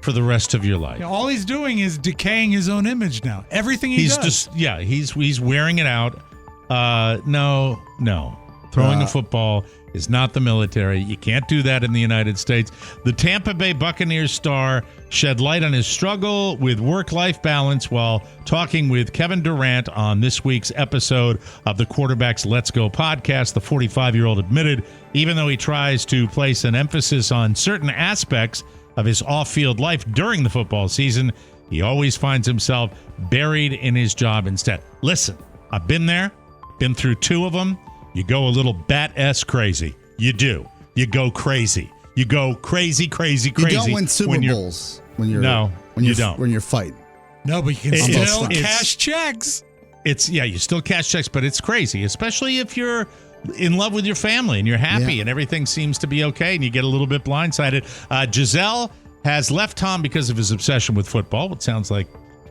for the rest of your life. Yeah, all he's doing is decaying his own image now. Everything he does. He's wearing it out. No. Throwing a football is not the military. You can't do that in the United States. The Tampa Bay Buccaneers star shed light on his struggle with work-life balance while talking with Kevin Durant on this week's episode of the Quarterback's Let's Go podcast. The 45-year-old admitted, even though he tries to place an emphasis on certain aspects, of his off-field life during the football season, he always finds himself buried in his job instead. Listen, I've been there, been through 2 of them. You go a little bat-esque crazy. You do. You go crazy. You go crazy. You don't win Super Bowls when you're fighting. No, but you can still cash checks. You still cash checks, but it's crazy, especially if you're in love with your family and you're happy and everything seems to be okay and you get a little bit blindsided. Giselle has left Tom because of his obsession with football. It sounds like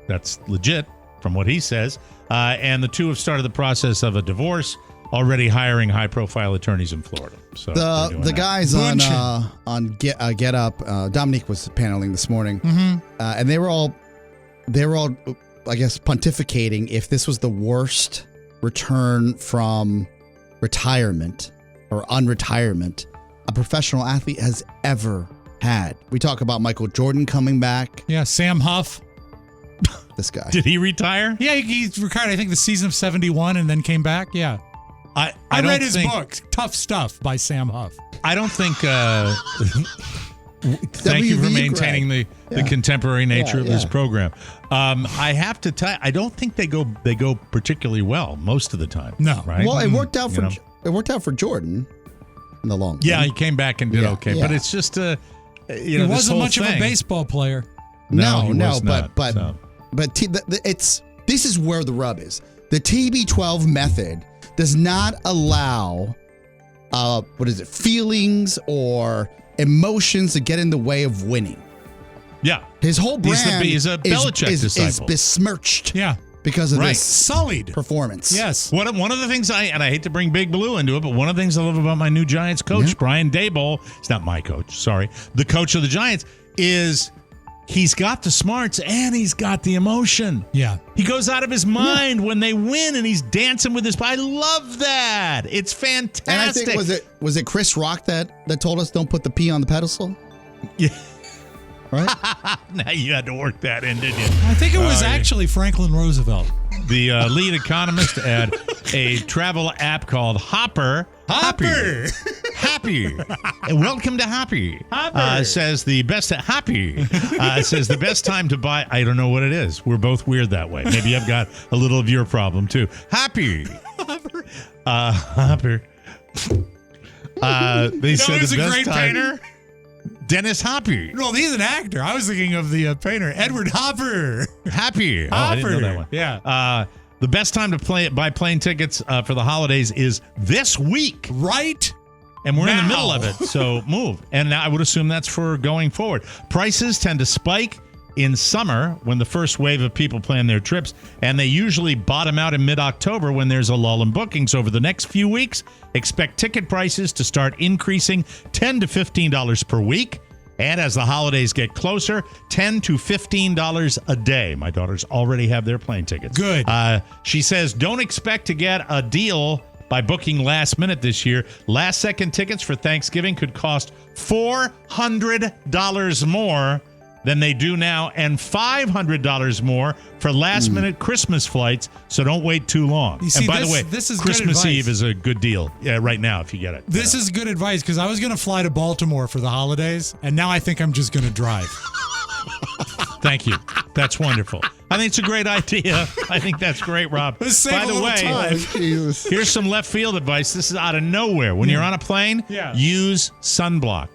that's legit from what he says. And the 2 have started the process of a divorce, already hiring high-profile attorneys in Florida. So the guys on Get Up, Dominique was paneling this morning, and they were all, I guess, pontificating if this was the worst return from retirement or unretirement a professional athlete has ever had. We talk about Michael Jordan coming back. Yeah, Sam Huff. This guy. Did he retire? Yeah, he retired, I think, the season of 71 and then came back. Yeah. I read his book, Tough Stuff by Sam Huff. I don't think... thank you for maintaining the contemporary nature of this program. I have to tell you, I don't think they go particularly well most of the time. No. Right? Well, it worked out for Jordan in the long run. Yeah, he came back and did okay. But it's just he wasn't much of a baseball player. No, but this is where the rub is. The TB12 method does not allow feelings or emotions to get in the way of winning. Yeah. His whole brand he's a Belichick disciple. is besmirched. Yeah. Because of this sullied performance. Yes. One of the things I hate to bring Big Blue into it, but one of the things I love about my new Giants coach, Brian Daboll, it's not my coach, sorry, the coach of the Giants, is he's got the smarts and he's got the emotion. Yeah. He goes out of his mind when they win and he's dancing with his... I love that. It's fantastic. And I think, was it Chris Rock that told us don't put the P on the pedestal? Yeah. Right? Now you had to work that in, didn't you? I think it was actually Franklin Roosevelt. The lead economist at a travel app called Hopper. Happy. And welcome to Happy. Says the best says the best time to buy. I don't know what it is. We're both weird that way. Maybe I've got a little of your problem too. Happy. Hopper. They said the best great time. Painter. Dennis Hopper. Well, he's an actor. I was thinking of the painter, Edward Hopper. Happy. Oh, I didn't know that one. Yeah. The best time to buy plane tickets for the holidays is this week. Right. And we're in the middle of it, so move. And I would assume that's for going forward. Prices tend to spike in summer when the first wave of people plan their trips, and they usually bottom out in mid-October when there's a lull in bookings. Over the next few weeks, expect ticket prices to start increasing $10 to $15 per week. And as the holidays get closer, $10 to $15 a day. My daughters already have their plane tickets. Good. She says, don't expect to get a deal by booking last minute this year. Last second tickets for Thanksgiving could cost $400 more than they do now, and $500 more for last minute Christmas flights. So don't wait too long. See, and by the way, this is Christmas good Eve is a good deal right now if you get it. This is good advice because I was going to fly to Baltimore for the holidays, and now I think I'm just going to drive. Thank you. That's wonderful. I think it's a great idea. I think that's great, Rob. Let's save By a the little way, time. here's some left field advice. This is out of nowhere. When you're on a plane, use sunblock.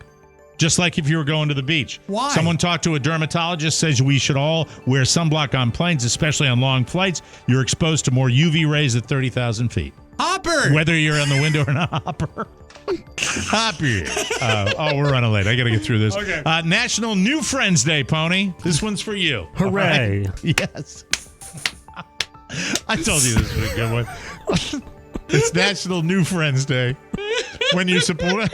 Just like if you were going to the beach. Why? Someone talked to a dermatologist, says we should all wear sunblock on planes, especially on long flights. You're exposed to more UV rays at 30,000 feet. Hopper! Whether you're in the window or not. Hopper. We're running late. I got to get through this. Okay. National New Friends Day, Pony. This one's for you. Hooray. Right? Yes. I told you this was a good one. It's National New Friends Day. When you're supposed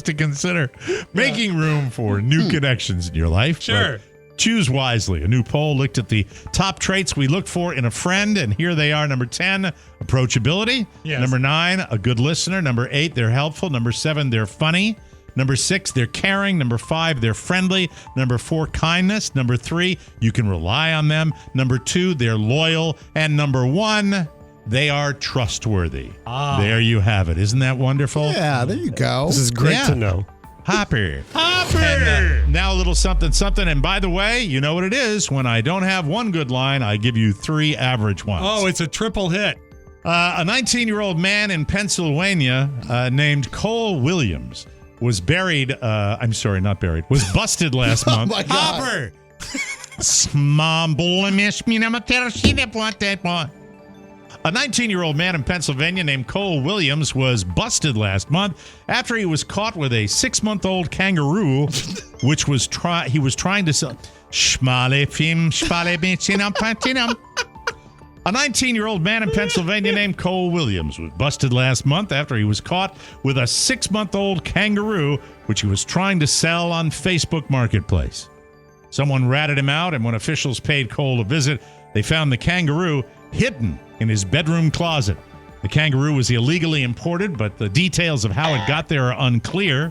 to consider making room for new connections in your life. Sure. Choose wisely. A new poll looked at the top traits we look for in a friend, and here they are. Number 10, approachability. Yes. Number 9, a good listener. Number 8, they're helpful. Number 7, they're funny. Number 6, they're caring. Number 5, they're friendly. Number 4, kindness. Number 3, you can rely on them. Number 2, they're loyal. And number 1, they are trustworthy. There you have it. Isn't that wonderful? Yeah, there you go. This is great to know. Hopper. And now a little something, something. And by the way, you know what it is. When I don't have one good line, I give you 3 average ones. Oh, it's a triple hit. A 19-year-old man in Pennsylvania named Cole Williams was buried. Was busted last month. My God. Hopper. A 19-year-old man in Pennsylvania named Cole Williams was busted last month after he was caught with a 6-month-old kangaroo, which he was trying to sell. A 19-year-old man in Pennsylvania named Cole Williams was busted last month after he was caught with a 6-month-old kangaroo, which he was trying to sell on Facebook Marketplace. Someone ratted him out, and when officials paid Cole a visit, they found the kangaroo hidden in his bedroom closet. The kangaroo was illegally imported, but the details of how it got there are unclear.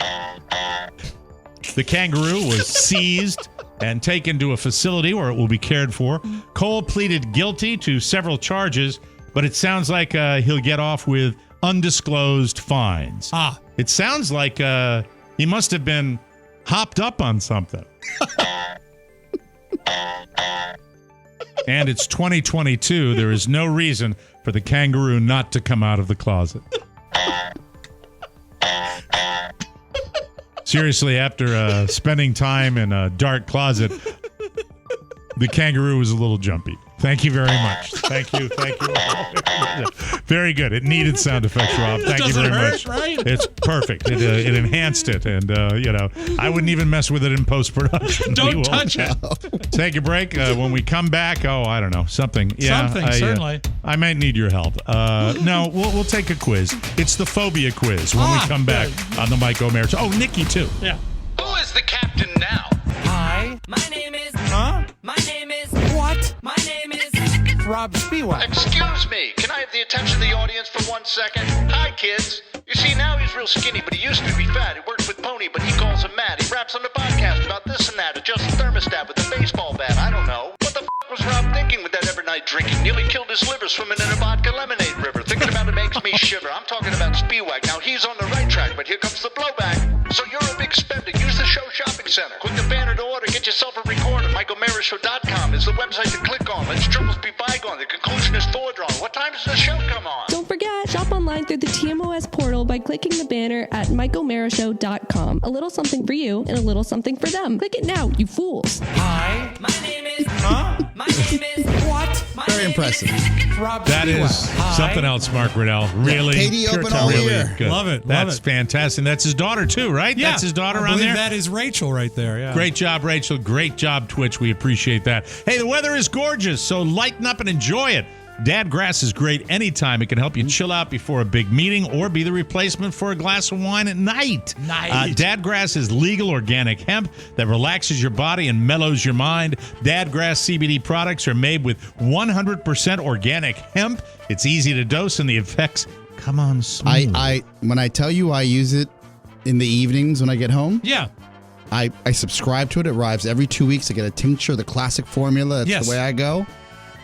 The kangaroo was seized and taken to a facility where it will be cared for. Cole pleaded guilty to several charges, but it sounds like he'll get off with undisclosed fines. It sounds like he must have been hopped up on something. And it's 2022. There is no reason for the kangaroo not to come out of the closet. Seriously, after spending time in a dark closet, the kangaroo was a little jumpy. Thank you very much. Thank you. Very good. It needed sound effects, Rob. Thank you very much. Right? It's perfect. It enhanced it, and I wouldn't even mess with it in post-production. Don't touch it. Take a break. When we come back, I don't know, something. Yeah, Certainly. I might need your help. No, we'll take a quiz. It's the phobia quiz when we come back on the Mike O'Meara Show. Oh, Nikki too. Yeah. Who is the captain now? Hi. My name is. My name is. What? My name is. Rob Spiewak. Excuse me, can I have the attention of the audience for 1 second? Hi, kids. You see, now he's real skinny, but he used to be fat. He works with Pony, but he calls him Matt. He raps on the podcast about this and that, adjusts the thermostat with a baseball bat. I don't know. What the was Rob thinking with that every night drinking? Nearly killed his liver swimming in a vodka lemonade river. Thinking about it makes me shiver. I'm talking about Spiewak. Now he's on the right track, but here comes the blowback. So you're a big spender. Use the show shopping center. Click the banner to order. Get yourself a recorder. MikeO'MearaShow.com is the website to click on. Let's troubles be bygone. The conclusion is foredrawn. What time does the show come on? Don't forget, shop online through the TMOS portal by clicking the banner at MikeO'MearaShow.com. A little something for you and a little something for them. Click it now, you fools. Hi. My name is. My name is. What? Very impressive. Rob That Spiewak. is something else, Mark Riddell. Really, Katie pure open talk. all Really year. good. Love it. That's fantastic. That's his daughter too, right? Yeah. That's his daughter I on believe there. that is Rachel right there. Yeah. Great job, Rachel. Great job, Twitch. We appreciate that. Hey, the weather is gorgeous, so lighten up and enjoy it. Dadgrass is great anytime. It can help you chill out before a big meeting or be the replacement for a glass of wine at night. Dadgrass is legal organic hemp that relaxes your body and mellows your mind. Dadgrass CBD products are made with 100% organic hemp. It's easy to dose and the effects come on smooth. When I tell you I use it in the evenings when I get home, Yeah. I subscribe to it. It arrives every 2 weeks. I get a tincture, the classic formula. That's the way I go.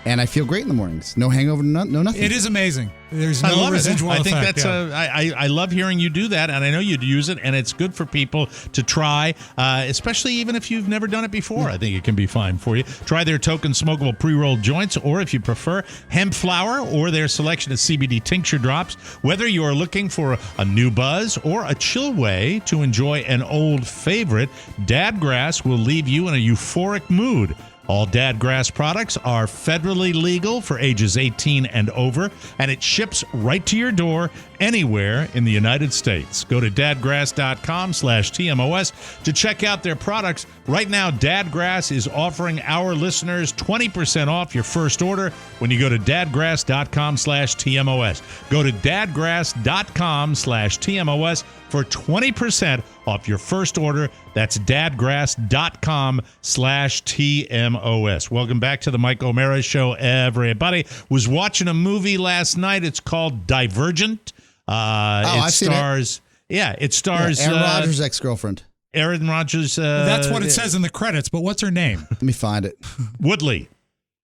And I feel great in the mornings. No hangover, no nothing. It is amazing. There's I no love residual it. I think effect. that's I love hearing you do that, and I know you'd use it, and it's good for people to try, especially even if you've never done it before. I think it can be fine for you. Try their token smokable pre-rolled joints, or if you prefer, hemp flower, or their selection of CBD tincture drops. Whether you are looking for a new buzz or a chill way to enjoy an old favorite, Dadgrass will leave you in a euphoric mood. All Dadgrass products are federally legal for ages 18 and over, and it ships right to your door anywhere in the United States. Go to dadgrass.com/TMOS to check out their products. Right now, Dadgrass is offering our listeners 20% off your first order when you go to dadgrass.com/TMOS. Go to dadgrass.com/TMOS for 20% off your first order. That's dadgrass.com/TMOS. Welcome back to the Mike O'Meara Show, everybody. Was watching a movie last night. It's called Divergent. I've seen it. Yeah, it stars Aaron Rodgers' ex-girlfriend. Aaron Rodgers. That's what it says in the credits, but what's her name? Let me find it. Woodley.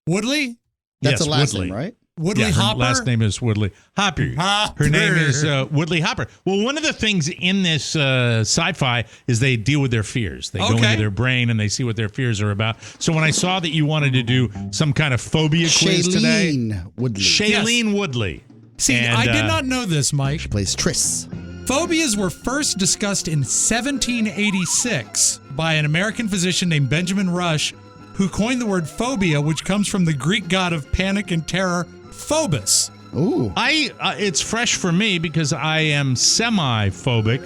Woodley? That's Yes, a last Woodley. name, right? Woodley her Hopper? last name is Woodley Hopper. Her name is Woodley Hopper. Well, one of the things in this sci-fi is they deal with their fears. They go into their brain and they see what their fears are about. So when I saw that you wanted to do some kind of phobia quiz today, Shailene Woodley. See, I did not know this, Mike. She plays Triss. Phobias were first discussed in 1786 by an American physician named Benjamin Rush, who coined the word phobia, which comes from the Greek god of panic and terror, Phobos. Ooh. It's fresh for me because I am semi-phobic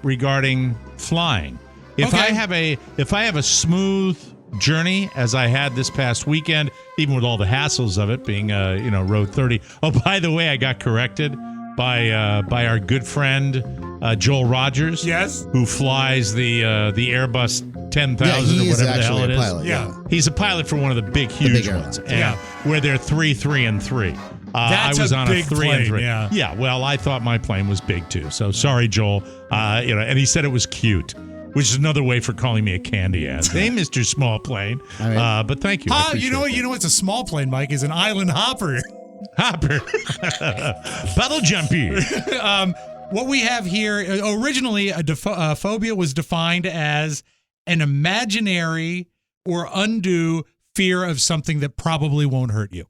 regarding flying. If I have a smooth journey as I had this past weekend, even with all the hassles of it being Road 30. Oh, by the way, I got corrected by our good friend Joel Rogers. Yes. Who flies the Airbus 10,000 or whatever the hell it is. Pilot, yeah. He's a pilot for one of the big, huge ones. Where they're 3, 3, and 3. I was on a 3 and 3. Yeah. Well, I thought my plane was big too. So sorry, Joel. And he said it was cute, which is another way for calling me a candy ass. Hey, Mr. Small Plane. But thank you. You know what's a small plane, Mike, is an island hopper. Hopper. Battle jumpy. What we have here, originally a phobia was defined as an imaginary or undue fear of something that probably won't hurt you.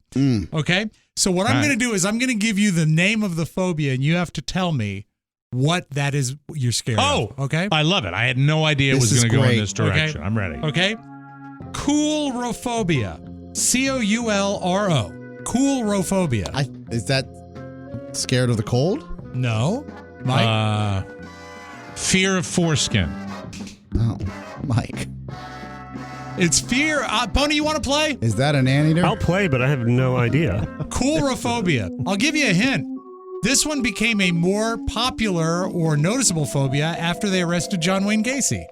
Okay? So what I'm going to do is I'm going to give you the name of the phobia, and you have to tell me what that is you're scared of. Okay? I love it. I had no idea it was going to go in this direction. Okay? I'm ready. Okay? Coulrophobia. Coulro. Coulrophobia. Is that scared of the cold? No. Mike? Fear of foreskin. Oh, Mike. It's fear. Pony, you want to play? Is that an anteater? I'll play, but I have no idea. Coulrophobia. I'll give you a hint. This one became a more popular or noticeable phobia after they arrested John Wayne Gacy.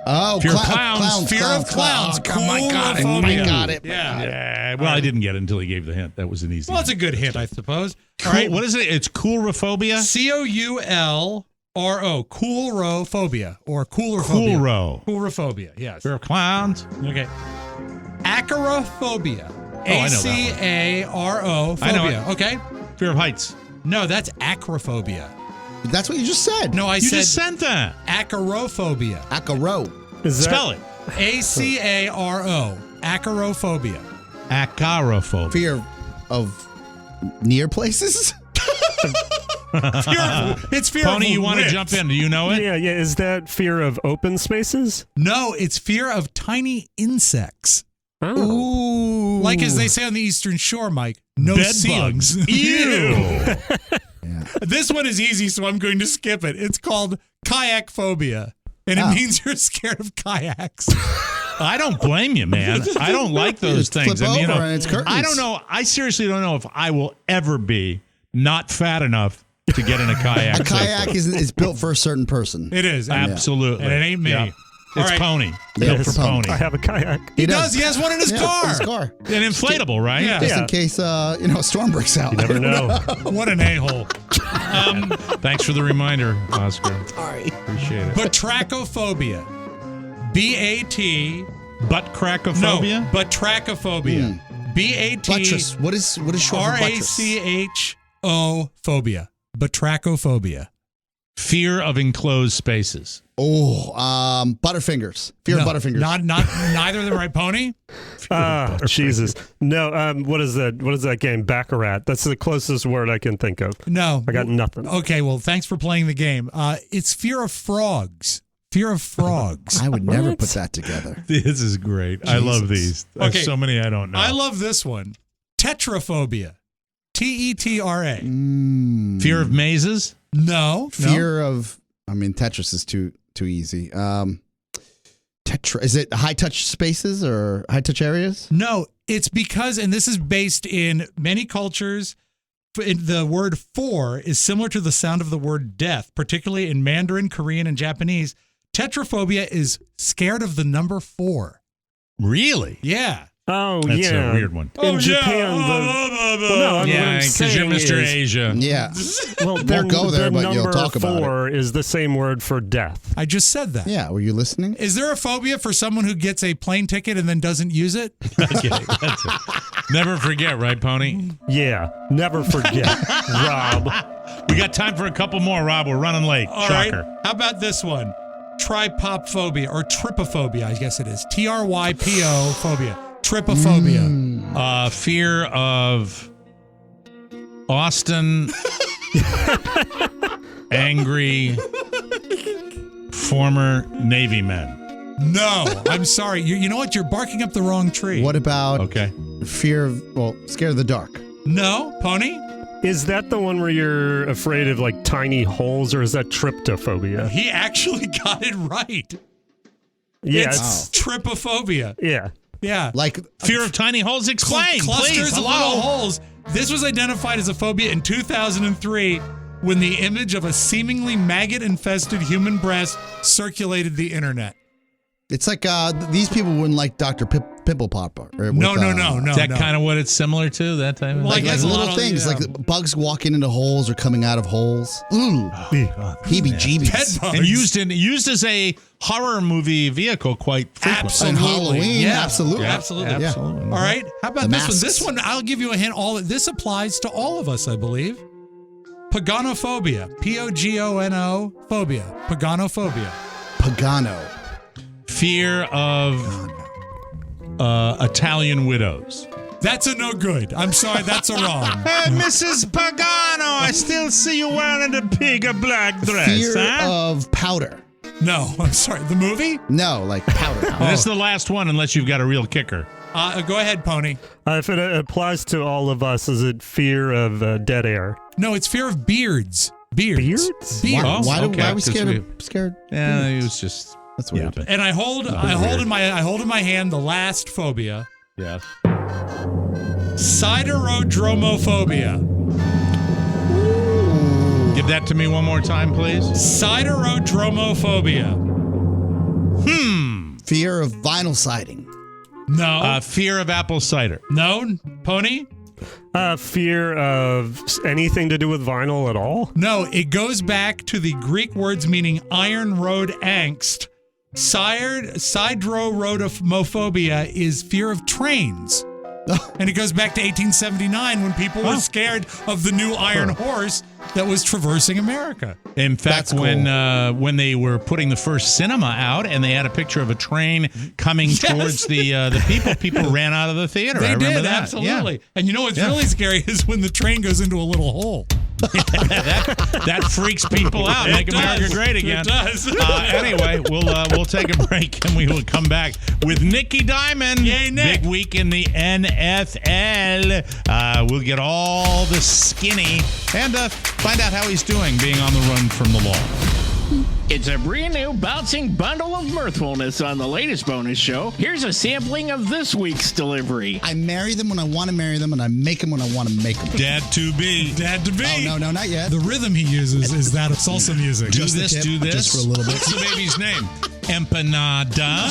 Oh, fear of clowns. Fear of clowns. Oh, my God. I got it. Yeah. Well, I didn't get it until he gave the hint. That was an easy Well, it's a good hint, I suppose. All right. What is it? It's coulrophobia? Coulro. Coulrophobia or coulrophobia. Coulrophobia, yes. Fear of clowns. Okay. Acrophobia. I know that Acaro phobia. I know it. Okay. Fear of heights. No, that's acrophobia. That's what you just said. No, You just sent that. Acrophobia. Acaro. Spell it. Acaro. Acrophobia. Acarophobia. Fear of near places? It's fear Pony, of you want to width. jump in? Do you know it? Yeah. Is that fear of open spaces? No, it's fear of tiny insects. Oh. Ooh. Like as they say on the Eastern Shore, Mike, no Bed ceilings. bugs. Ew. This one is easy, so I'm going to skip it. It's called kayak phobia, and it means you're scared of kayaks. I don't blame you, man. I don't like those things. Flip And, over and it's curtains. I don't know. I seriously don't know if I will ever be not fat enough to get in a kayak. A kayak is built for a certain person. It is. Absolutely. And it ain't me. Yeah. All It's right. Pony. Yeah, Built for it's Pony. Pony. I have a kayak. He does. He has one in his car. His car. An inflatable, right? Yeah. Just in case, a storm breaks out. You never know. What an a-hole. Thanks for the reminder, Oscar. Sorry. Appreciate it. Batrachophobia. B-A-T. Butt crackophobia? No, batrachophobia. B-A-T. Buttress. What is short for buttress? R-A-C-H-O phobia. Batrachophobia. Fear of enclosed spaces. Oh, Butterfingers. Fear of Butterfingers. Neither of them, right, Pony? Jesus. No, what is that? What is that game? Baccarat. That's the closest word I can think of. No. I got nothing. Okay, well, thanks for playing the game. It's fear of frogs. Fear of frogs. I would never put that together. This is great. Jesus. I love these. There's so many I don't know. I love this one. Tetraphobia. T-E-T-R-A. Fear of mazes? No. Fear of, Tetris is too easy. Is it high touch spaces or high touch areas? No, it's because, and this is based in many cultures, the word 4 is similar to the sound of the word death, particularly in Mandarin, Korean, and Japanese. Tetraphobia is scared of the number 4. Really? Yeah. Oh, That's yeah. a weird one. In Japan, because you're Mr. Asia. Yeah. Well, Won't go there, but you'll talk about it. Number 4 is the same word for death. I just said that. Yeah, were you listening? Is there a phobia for someone who gets a plane ticket and then doesn't use it? Okay, that's it. Never forget, right, Pony? Yeah, never forget, Rob. We got time for a couple more, Rob. We're running late. All Shocker. right. How about this one? Trypophobia or trypophobia, I guess it is. TRYPO phobia. Trypophobia. Fear of Austin angry former Navy men. No, I'm sorry. You know what? You're barking up the wrong tree. What about scared of the dark? No, Pony? Is that the one where you're afraid of like tiny holes, or is that tryptophobia? He actually got it right. Yeah, it's trypophobia. Yeah. Yeah. Like fear of tiny holes. Explain, clusters please. of little holes. This was identified as a phobia in 2003 when the image of a seemingly maggot-infested human breast circulated the internet. It's like these people wouldn't like Dr. Pimple Popper. No. Is that kind of what it's similar to? That type of Well, thing? I guess little things, like bugs walking into holes or coming out of holes. Ooh, heebie-jeebies. Pet bugs. And used as a horror movie vehicle quite frequently. Absolutely. Halloween, Yeah. absolutely. Absolutely. Yeah. Absolutely. All right. How about The this one? masks. This one, I'll give you a hint. This applies to all of us, I believe. Paganophobia. P-O-G-O-N-O phobia. Paganophobia. Pagano. Fear of Italian widows. That's a no good. I'm sorry, that's a wrong. Hey, Mrs. Pagano, I still see you wearing the big black dress. Fear of powder. No, I'm sorry. The movie? No, like powder. This is the last one, unless you've got a real kicker. Go ahead, Pony. If it applies to all of us, is it fear of dead air? No, it's fear of beards. Beards. Why are we scared? Yeah, it was just. That's weird. And I hold in my hand the last phobia. Yes. Siderodromophobia. Give that to me one more time, please. Siderodromophobia. Fear of vinyl siding. No. Fear of apple cider. No. Pony? Fear of anything to do with vinyl at all? No, it goes back to the Greek words meaning iron road angst. Siderodromophobia is fear of trains. And it goes back to 1879 when people were scared of the new iron horse that was traversing America. In fact, when they were putting the first cinema out and they had a picture of a train coming towards the people ran out of the theater. They I remember did, that. absolutely. Yeah. And you know what's really scary is when the train goes into a little hole. that freaks people out. Make America great again. It does. Anyway, we'll take a break and we will come back with Nikki Diamond. Yay, Nick. Big week in the NFL. We'll get all the skinny and find out how he's doing being on the run from the law. It's a brand new bouncing bundle of mirthfulness on the latest bonus show. Here's a sampling of this week's delivery. I marry them when I want to marry them, and I make them when I want to make them. Dad to be. Oh, no, not yet. The rhythm he uses is that of salsa music. Do this. Just for a little bit. What's the baby's name? Empanada.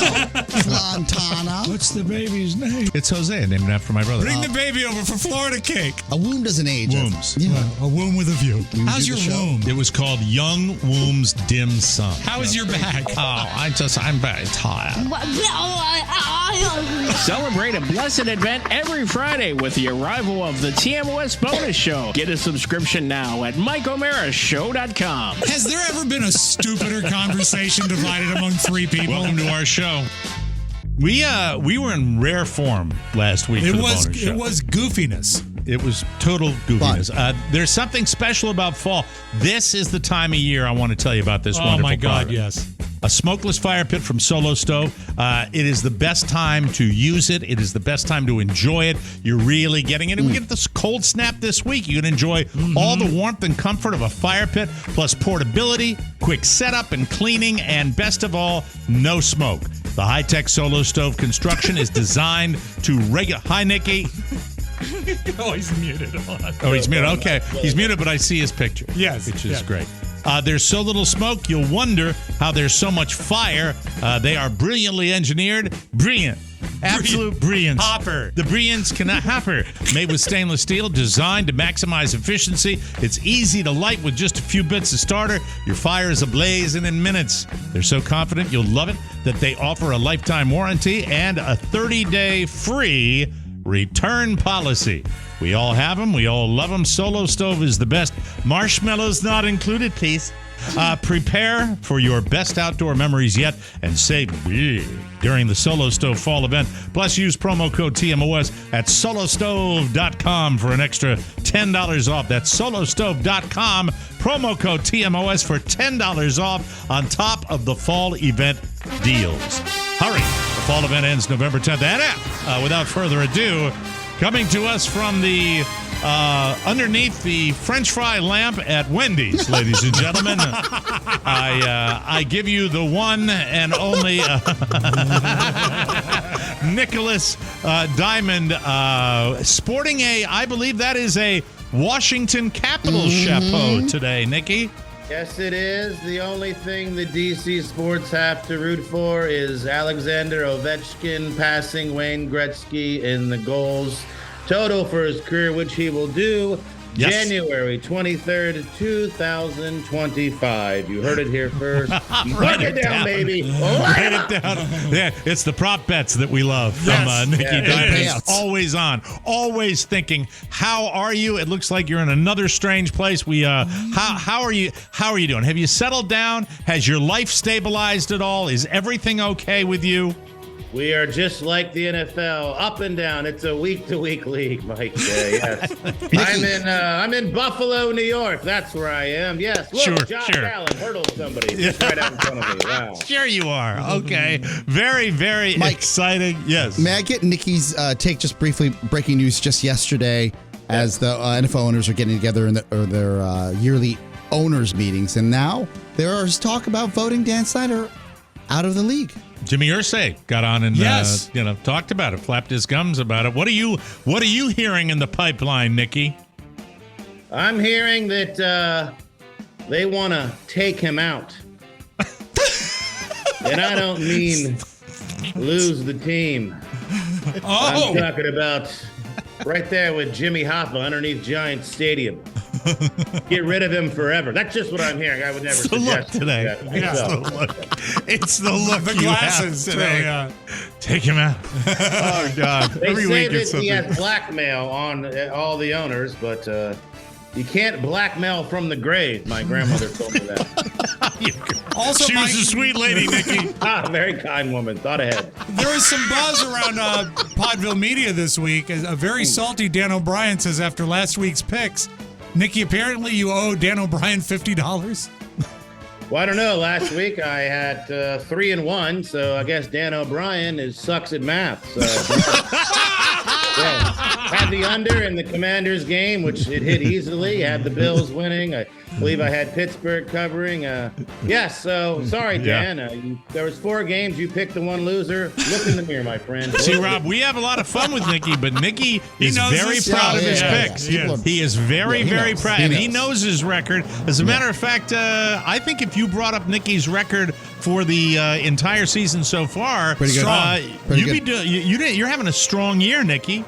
Lantana. What's the baby's name? It's Jose, named after my brother. Bring the baby over for Florida cake. A womb doesn't age. Wombs. Yeah. A womb with a view. How's your womb? It was called Young Womb's Dim Sum. How is your back? I'm very tired. Celebrate a blessed event every Friday with the arrival of the TMOS bonus show. Get a subscription now at MikeO'MaraShow.com. Has there ever been a stupider conversation divided among three people? Welcome to our show. We were in rare form last week. It for the was bonus show. it was goofiness. It was total goofiness. There's something special about fall. This is the time of year I want to tell you about this wonderful Oh my God, product. yes. A smokeless fire pit from Solo Stove. It is the best time to use it. It is the best time to enjoy it. You're really getting it. And we get this cold snap this week. You can enjoy all the warmth and comfort of a fire pit, plus portability, quick setup and cleaning, and best of all, no smoke. The high-tech Solo Stove construction is designed to regulate. Hi, Nikki. Oh, he's muted. Oh, he's muted. Okay. He's muted, but I see his picture. Yes. Which is great. There's so little smoke, you'll wonder how there's so much fire. They are brilliantly engineered. Brilliant. Absolute brilliance. Hopper. The brilliance hopper. Made with stainless steel, designed to maximize efficiency. It's easy to light with just a few bits of starter. Your fire is ablaze in minutes. They're so confident you'll love it that they offer a lifetime warranty and a 30-day free return policy. We all have them. We all love them. Solo Stove is the best. Marshmallows not included, please. Prepare for your best outdoor memories yet and save big during the Solo Stove fall event. Plus, use promo code TMOS at solostove.com for an extra $10 off. That's solostove.com, promo code TMOS for $10 off on top of the fall event deals. Hurry. The fall event ends November 10th. And without further ado, coming to us from the underneath the French fry lamp at Wendy's, ladies and gentlemen, I give you the one and only Nicholas Diamond, sporting I believe that is a Washington Capitals chapeau today, Nikki. Yes, it is. The only thing the DC sports have to root for is Alexander Ovechkin passing Wayne Gretzky in the goals total for his career, which he will do January 23rd, 2025. You heard it here first. Write it down, baby. Write it down. Yeah, it's the prop bets that we love from Nikki Diamond. Always on, always thinking, how are you? It looks like you're in another strange place. We how are you? How are you doing? Have you settled down? Has your life stabilized at all? Is everything okay with you? We are just like the NFL, up and down. It's a week-to-week league, Mike. Yes, I'm in Buffalo, New York. That's where I am. Yes, look, Josh Allen hurdled somebody just right out in front of me. Wow. Sure you are. Okay, very, very exciting. Yes. May I get Nikki's take just briefly? Breaking news just yesterday, as the NFL owners are getting together in their yearly owners meetings, and now there is talk about voting Dan Snyder out of the league. Jimmy Irsay got on and talked about it, flapped his gums about it. What are you hearing in the pipeline, Nikki? I'm hearing that they want to take him out, and I don't mean lose the team. I'm talking about right there with Jimmy Hoffa underneath Giant Stadium. Get rid of him forever. That's just what I'm hearing. I would never suggest today. That It's the look. The glasses today. Take him out. Oh God! They say that he has blackmail on all the owners, but you can't blackmail from the grave. My grandmother told me that. Also, she was a sweet lady, Nikki. Very kind woman. Thought ahead. There was some buzz around Podville Media this week. A very salty Dan O'Brien says after last week's picks, Nikki, apparently you owe Dan O'Brien $50. Well, I don't know. Last week I had 3-1, so I guess Dan O'Brien sucks at math. So had the under in the Commanders game, which it hit easily. Had the Bills winning. I believe I had Pittsburgh covering. So sorry, Dan. There was 4 games. You picked the one loser. Look in the mirror, my friend. See, Rob, we have a lot of fun with Nikki, but Nikki is very proud of his picks. He is very, very proud, and he knows his record. As a matter of fact, I think if you brought up Nikki's record for the entire season so far, you're having a strong year, Nikki.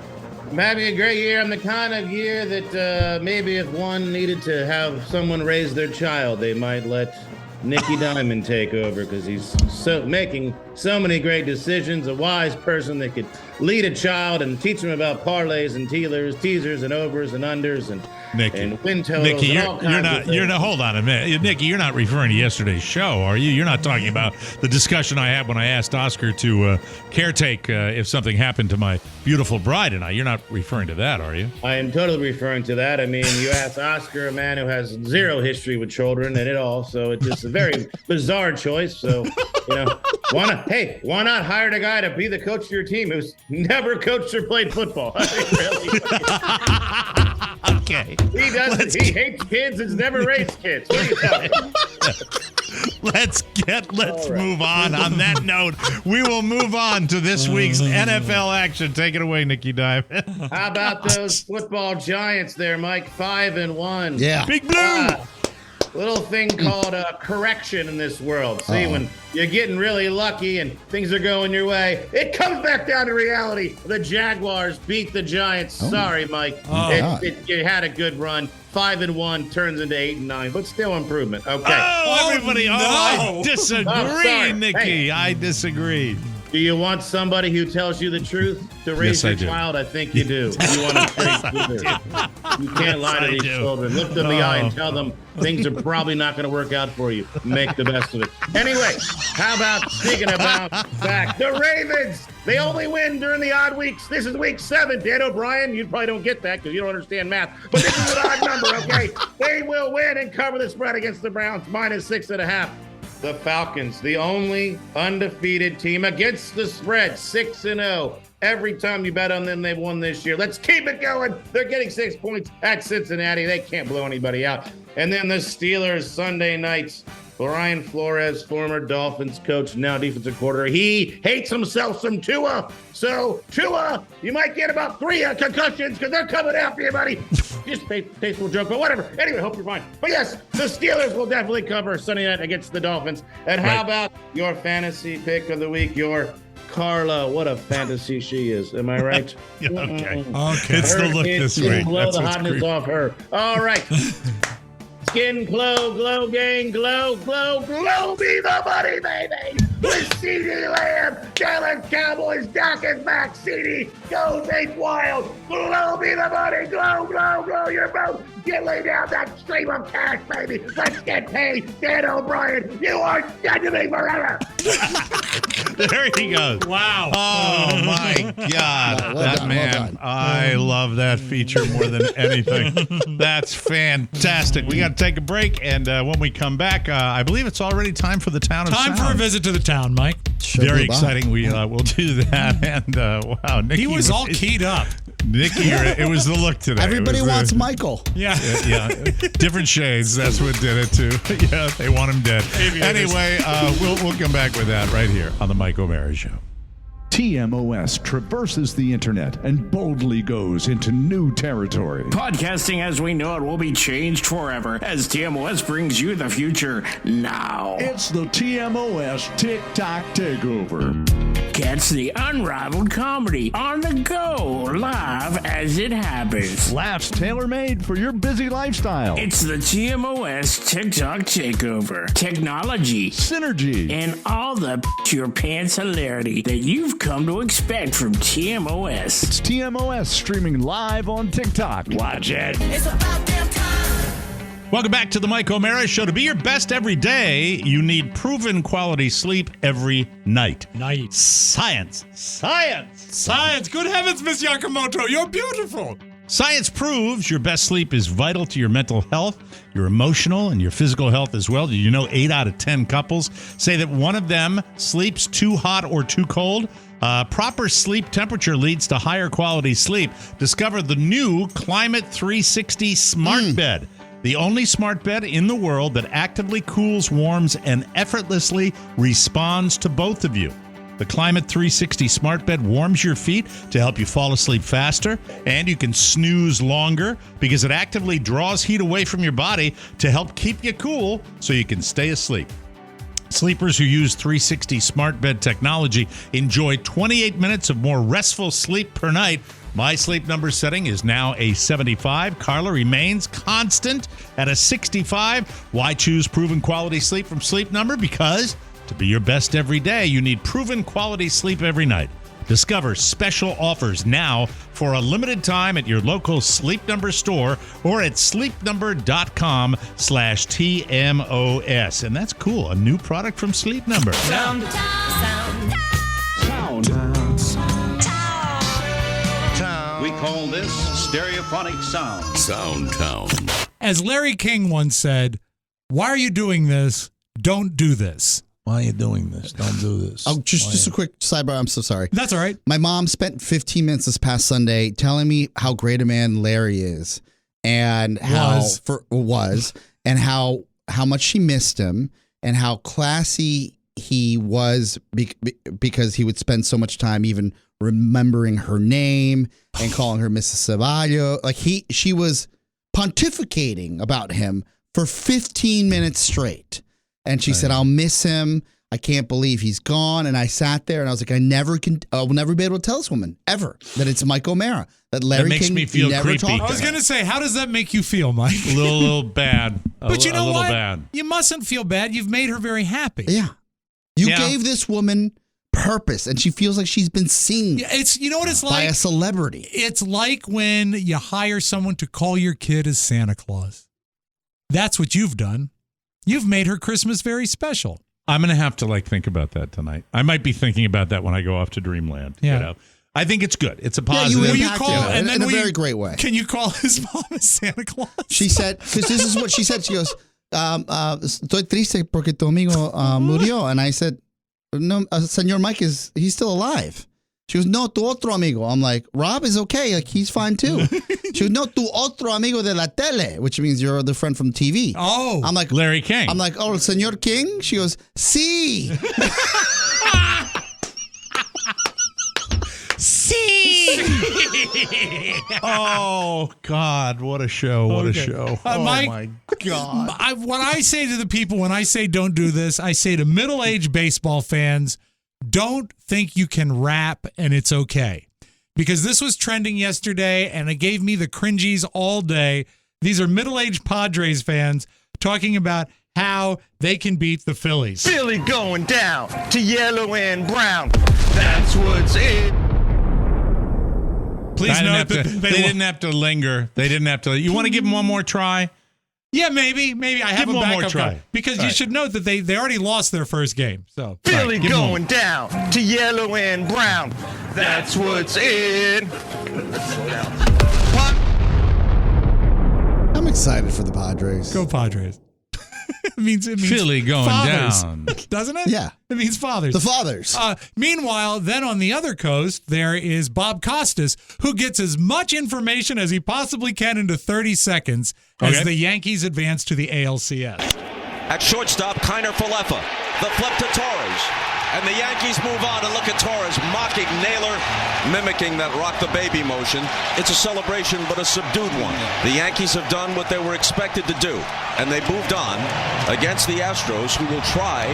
I'm having a great year. I'm the kind of year that maybe if one needed to have someone raise their child, they might let Nikki Diamond take over because he's making so many great decisions. A wise person that could lead a child and teach them about parlays and teasers and overs and unders and win totals. Nikki, you're not. Hold on a minute, Nikki. You're not referring to yesterday's show, are you? You're not talking about the discussion I had when I asked Oscar to caretake if something happened to my beautiful bride and I. You're not referring to that, are you? I am totally referring to that. I mean, you asked Oscar, a man who has zero history with children and it all, so it's just a very bizarre choice. So, why not hire a guy to be the coach of your team who's never coached or played football? Okay. He doesn't. He hates kids. Has never raised kids. What are you talking Let's move on. On that note, we will move on to this week's NFL action. Take it away, Nikki Diamond. How about those football giants there, Mike? 5-1. Yeah. Big Blue. little thing called correction in this world. See, when you're getting really lucky and things are going your way, it comes back down to reality. The Jaguars beat the Giants. Sorry, Mike. You had a good run. 5-1 turns into 8-9, but still improvement. Okay. Everybody! no. I disagree, Nikki. Hey. I disagree. Do you want somebody who tells you the truth to raise your child? I think you do. You want to trace the truth. You can't lie to these children. Look them in the eye and tell them things are probably not going to work out for you. Make the best of it. Anyway, how about speaking about back? The Ravens, they only win during the odd weeks. This is week 7. Dan O'Brien, you probably don't get that because you don't understand math, but this is an odd number, okay? They will win and cover the spread against the Browns, -6.5. The Falcons, the only undefeated team against the spread, 6-0. Every time you bet on them, they've won this year. Let's keep it going. They're getting 6 points at Cincinnati. They can't blow anybody out. And then the Steelers, Sunday nights. Brian Flores, former Dolphins coach, now defensive coordinator. He hates himself some Tua. So, Tua, you might get about 3 concussions because they're coming after you, buddy. Just tasteful joke, but whatever. Anyway, hope you're fine. But yes, the Steelers will definitely cover Sunday night against the Dolphins. And how about your fantasy pick of the week, your Carla? What a fantasy she is. Am I right? Okay. It's the look this week. Blow the hotness off her. All right. Skin glow, gang, glow, be the money, baby. With CeeDee Lamb, Dallas Cowboys, Doc is back, CeeDee, go Nate Wild, glow, be the money, glow, your boat. Get lay down that stream of cash, baby. Let's get paid. Dan O'Brien, you are dead to me forever. There he goes. Wow. Oh, my God. Well done, man. well done. I love that feature more than anything. That's fantastic. We got to take a break, and when we come back, I believe it's already time for the Town of Sound. Time for a visit to the town, Mike. Very exciting. We'll do that. And wow, Nikki. He was all keyed up. Nikki, it was the look today. Everybody wants Michael. Yeah. Different shades. That's what did it too. Yeah, they want him dead. Anyway, we'll come back with that right here on the Mike O'Mara Show. TMOS traverses the internet and boldly goes into new territory. Podcasting as we know it will be changed forever as TMOS brings you the future now. It's the TMOS TikTok Takeover. Catch the unrivaled comedy on the go, live as it happens. Laughs tailor-made for your busy lifestyle. It's the TMOS TikTok Takeover. Technology, synergy, and all the your pants hilarity that you've come to expect from TMOS. It's TMOS streaming live on TikTok. Watch it. It's about damn time. Welcome back to the Mike O'Mara Show. To be your best every day, you need proven quality sleep every night. Science. Good heavens, Miss Yakamoto, you're beautiful. Science proves your best sleep is vital to your mental health, your emotional, and your physical health as well. Did you know 8 out of 10 couples say that one of them sleeps too hot or too cold? Proper sleep temperature leads to higher quality sleep. Discover the new Climate 360 Smart Bed. The only smart bed in the world that actively cools, warms, and effortlessly responds to both of you. The Climate 360 Smart Bed warms your feet to help you fall asleep faster, and you can snooze longer because it actively draws heat away from your body to help keep you cool so you can stay asleep. Sleepers who use 360 Smart Bed technology enjoy 28 minutes of more restful sleep per night. My sleep number setting is now a 75. Carla remains constant at a 65. Why choose proven quality sleep from Sleep Number? Because to be your best every day, you need proven quality sleep every night. Discover special offers now for a limited time at your local Sleep Number store or at sleepnumber.com/TMOS. And that's cool. A new product from Sleep Number. Sound. We call this stereophonic sound. Soundtown. As Larry King once said, why are you doing this? Don't do this. Why are you doing this? Don't do this. Oh, just a quick sidebar. I'm so sorry. That's all right. My mom spent 15 minutes this past Sunday telling me how great a man Larry is, and how much she missed him, and how classy he was because he would spend so much time even remembering her name and calling her Mrs. Ceballo. Like she was pontificating about him for 15 minutes straight. And she said, I'll miss him. I can't believe he's gone. And I sat there and I was like, I will never be able to tell this woman ever that it's Mike O'Mara. That Larry That makes King me feel never creepy. talked I to was her. going to say, how does that make you feel, Mike? A little bad. But you know a little what? bad. You mustn't feel bad. You've made her very happy. Yeah. You Yeah. gave this woman purpose, and she feels like she's been seen You know what it's by like? a celebrity. It's like when you hire someone to call your kid as Santa Claus. That's what you've done. You've made her Christmas very special. I'm going to have to think about that tonight. I might be thinking about that when I go off to Dreamland. Yeah. You know? I think it's good. It's a Yeah, positive. you Will you impacted call her and then in a very great way. Can you call his mom as Santa Claus? She said, because this is what she said. She goes, estoy triste porque tu amigo murió. And I said, no, Señor Mike, he's still alive. She goes, no, tu otro amigo. I'm like, Rob is okay. Like, he's fine too. She goes, no, tu otro amigo de la tele, which means your other friend from TV. Oh. I'm like, Larry King. I'm like, oh, Señor King? She goes, sí. Oh, God. What a show. What a show. Oh, Mike, my God. What I say to the people when I say don't do this, I say to middle-aged baseball fans, don't think you can rap and it's okay. Because this was trending yesterday and it gave me the cringies all day. These are middle-aged Padres fans talking about how they can beat the Phillies. Philly going down to yellow and brown. That's what's it. Please note that they didn't have to linger. They didn't have to. You want to give them one more try? Yeah, maybe. I have Give a one more backup try. guy. Because All you right. should note that they already lost their first game. So Philly give 'em going down to yellow and brown. That's what's in. I'm excited for the Padres. Go Padres. it means Philly going fathers, down. doesn't it? Yeah. It means fathers. The fathers. Meanwhile, then on the other coast, there is Bob Costas, who gets as much information as he possibly can into 30 seconds as the Yankees advance to the ALCS. At shortstop, Kiner Falefa. The flip to Torres. And the Yankees move on and look at Torres mocking Naylor, mimicking that rock the baby motion. It's a celebration, but a subdued one. The Yankees have done what they were expected to do, and they moved on against the Astros, who will try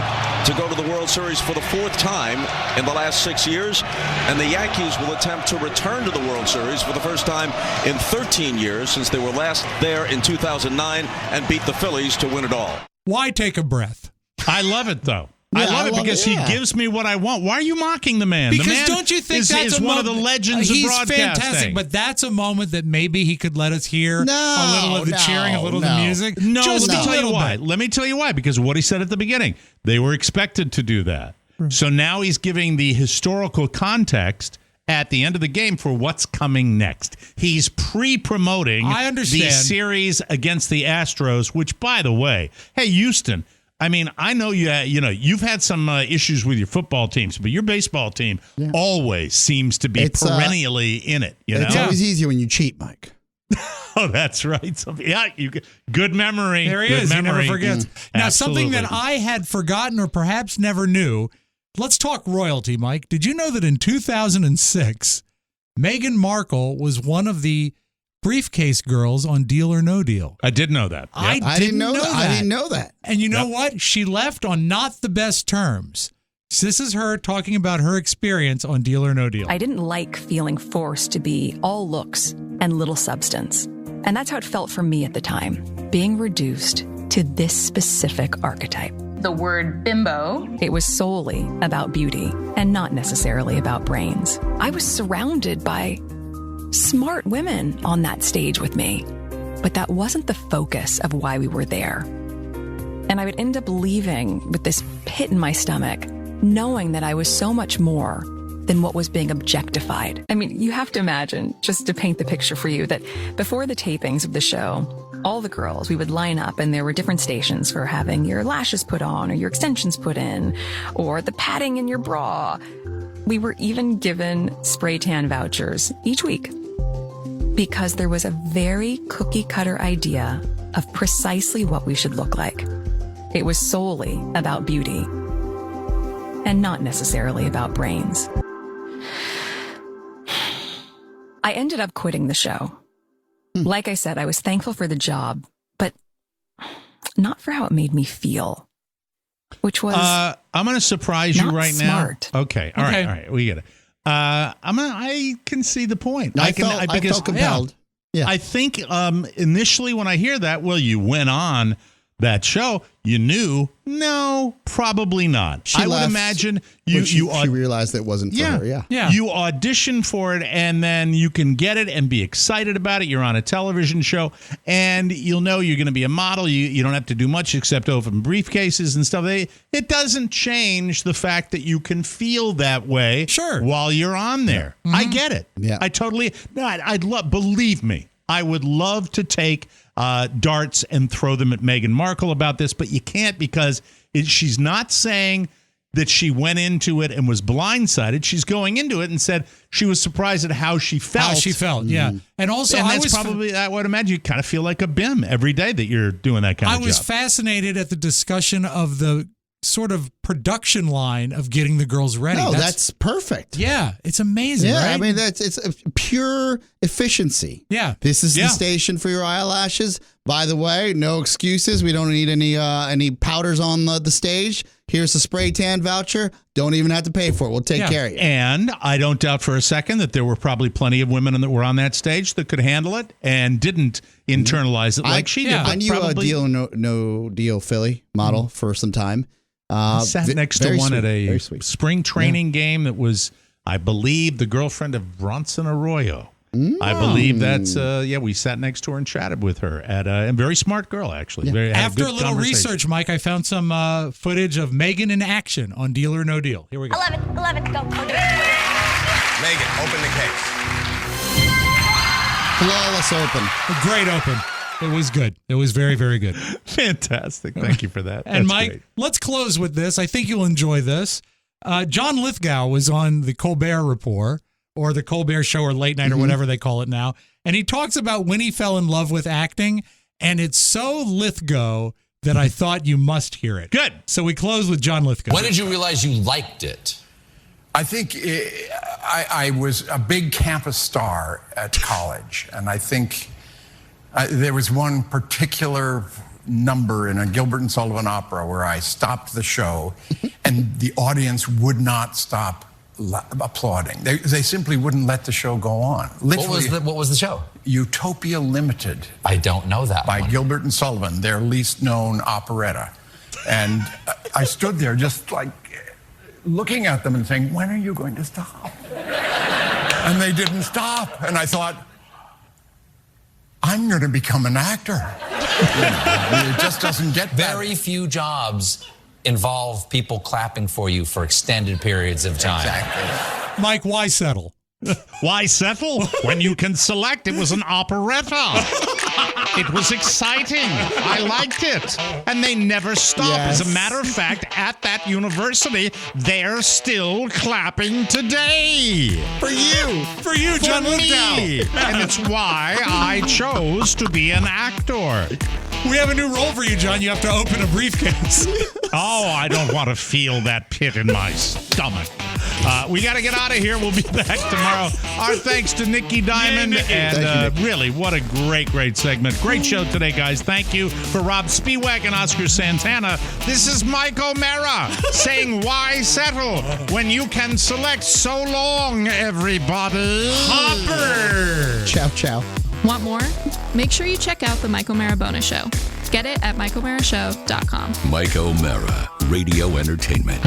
to go to the World Series for the fourth time in the last 6 years, and the Yankees will attempt to return to the World Series for the first time in 13 years since they were last there in 2009 and beat the Phillies to win it all. Why take a breath? I love it, though. Yeah, I love it because he gives me what I want. Why are you mocking the man? Because the man don't you think is, that's is a one of the moment- legends of He's broadcasting? fantastic, but that's a moment that maybe he could let us hear a little of the cheering, a little of the music. No, Just let me a tell you little why. bit. Let me tell you why. Because of what he said at the beginning. They were expected to do that. So now he's giving the historical context at the end of the game for what's coming next. He's pre-promoting I understand. the series against the Astros, which, by the way, hey, Houston, I mean, I know you've had some issues with your football teams, but your baseball team always seems to be perennially in it. It's always easier when you cheat, Mike. Oh, that's right. Good memory. There he Good is. memory. He never forgets. Now, something that Absolutely. I had forgotten or perhaps never knew. Let's talk royalty, Mike. Did you know that in 2006, Meghan Markle was one of the briefcase girls on Deal or No Deal? I did know that. I Yep. didn't know that. I didn't know that. And you know what? She left on not the best terms. So this is her talking about her experience on Deal or No Deal. I didn't like feeling forced to be all looks and little substance. And that's how it felt for me at the time, being reduced to this specific archetype. The word bimbo. It was solely about beauty and not necessarily about brains. I was surrounded by smart women on that stage with me, but that wasn't the focus of why we were there. And I would end up leaving with this pit in my stomach, knowing that I was so much more than what was being objectified. I mean, you have to imagine, just to paint the picture for you, that before the tapings of the show, all the girls, we would line up and there were different stations for having your lashes put on or your extensions put in or the padding in your bra. We were even given spray tan vouchers each week because there was a very cookie cutter idea of precisely what we should look like. It was solely about beauty and not necessarily about brains. I ended up quitting the show. Like I said, I was thankful for the job, but not for how it made me feel, which was I'm going to surprise you right smart. now. Okay. All right. We get it. I can see the point. I felt compelled. Yeah. I think initially when I hear that, well, you went on that show, you knew, no, probably not. She I would imagine she realized it wasn't for her. Yeah. You audition for it, and then you can get it and be excited about it. You're on a television show, and you'll know you're going to be a model. You don't have to do much except open briefcases and stuff. It doesn't change the fact that you can feel that way while you're on there. Mm-hmm. I get it. Yeah. I totally. No, I'd love. Believe me, I would love to take darts and throw them at Meghan Markle about this, but you can't because she's not saying that she went into it and was blindsided. She's going into it and said she was surprised at how she felt. Yeah. And also, I would imagine you kind of feel like a BIM every day that you're doing that kind of job. I was fascinated at the discussion of the sort of production line of getting the girls ready. No, that's perfect. Yeah, it's amazing, yeah, right? I mean, it's a pure efficiency. Yeah. This is the station for your eyelashes. By the way, no excuses. We don't need any powders on the stage. Here's a spray tan voucher. Don't even have to pay for it. We'll take care of you. And I don't doubt for a second that there were probably plenty of women that were on that stage that could handle it and didn't internalize it like she did. I knew a no deal Philly model for some time. I sat next to one at a spring training game that was, I believe, the girlfriend of Bronson Arroyo. I believe that's, we sat next to her and chatted with her at a very smart girl, actually. After a little research, Mike, I found some footage of Meghan in action on Deal or No Deal. Here we go. 11, go. Meghan, open the case. Flawless open. A great open. It was good. It was very, very good. Fantastic. Thank you for that. And That's Mike, great. let's close with this. I think you'll enjoy this. John Lithgow was on the Colbert Report or the Colbert Show or Late Night or whatever they call it now. And he talks about when he fell in love with acting. And it's so Lithgow that I thought you must hear it. Good. So we close with John Lithgow. When did you realize you liked it? I think I was a big campus star at college. And I think there was one particular number in a Gilbert and Sullivan opera where I stopped the show and the audience would not stop applauding. They simply wouldn't let the show go on. Literally, What was the show? Utopia Limited. I don't know that by one. Gilbert and Sullivan, their least known operetta. And I stood there just like looking at them and saying, when are you going to stop? And they didn't stop. And I thought, I'm going to become an actor. It just doesn't get Very few jobs involve people clapping for you for extended periods of time. Exactly. Mike, why settle? Why settle? When you can select, it was an operetta. It was exciting. I liked it. And they never stop. Yes. As a matter of fact, at that university, they're still clapping today. For you. For you, John Lithgow. And it's why I chose to be an actor. We have a new role for you, John. You have to open a briefcase. Oh, I don't want to feel that pit in my stomach. We got to get out of here. We'll be back tomorrow. Our thanks to Nikki Diamond. Yay, Nikki. And really, what a great segment. Great show today, guys. Thank you for Rob Spiewak and Oscar Santana. This is Mike O'Mara saying, why settle when you can select? So long, everybody. Hopper. Ciao. Want more? Make sure you check out the Mike O'Mara Bonus Show. Get it at MikeO'MaraShow.com. Mike O'Mara, Radio Entertainment.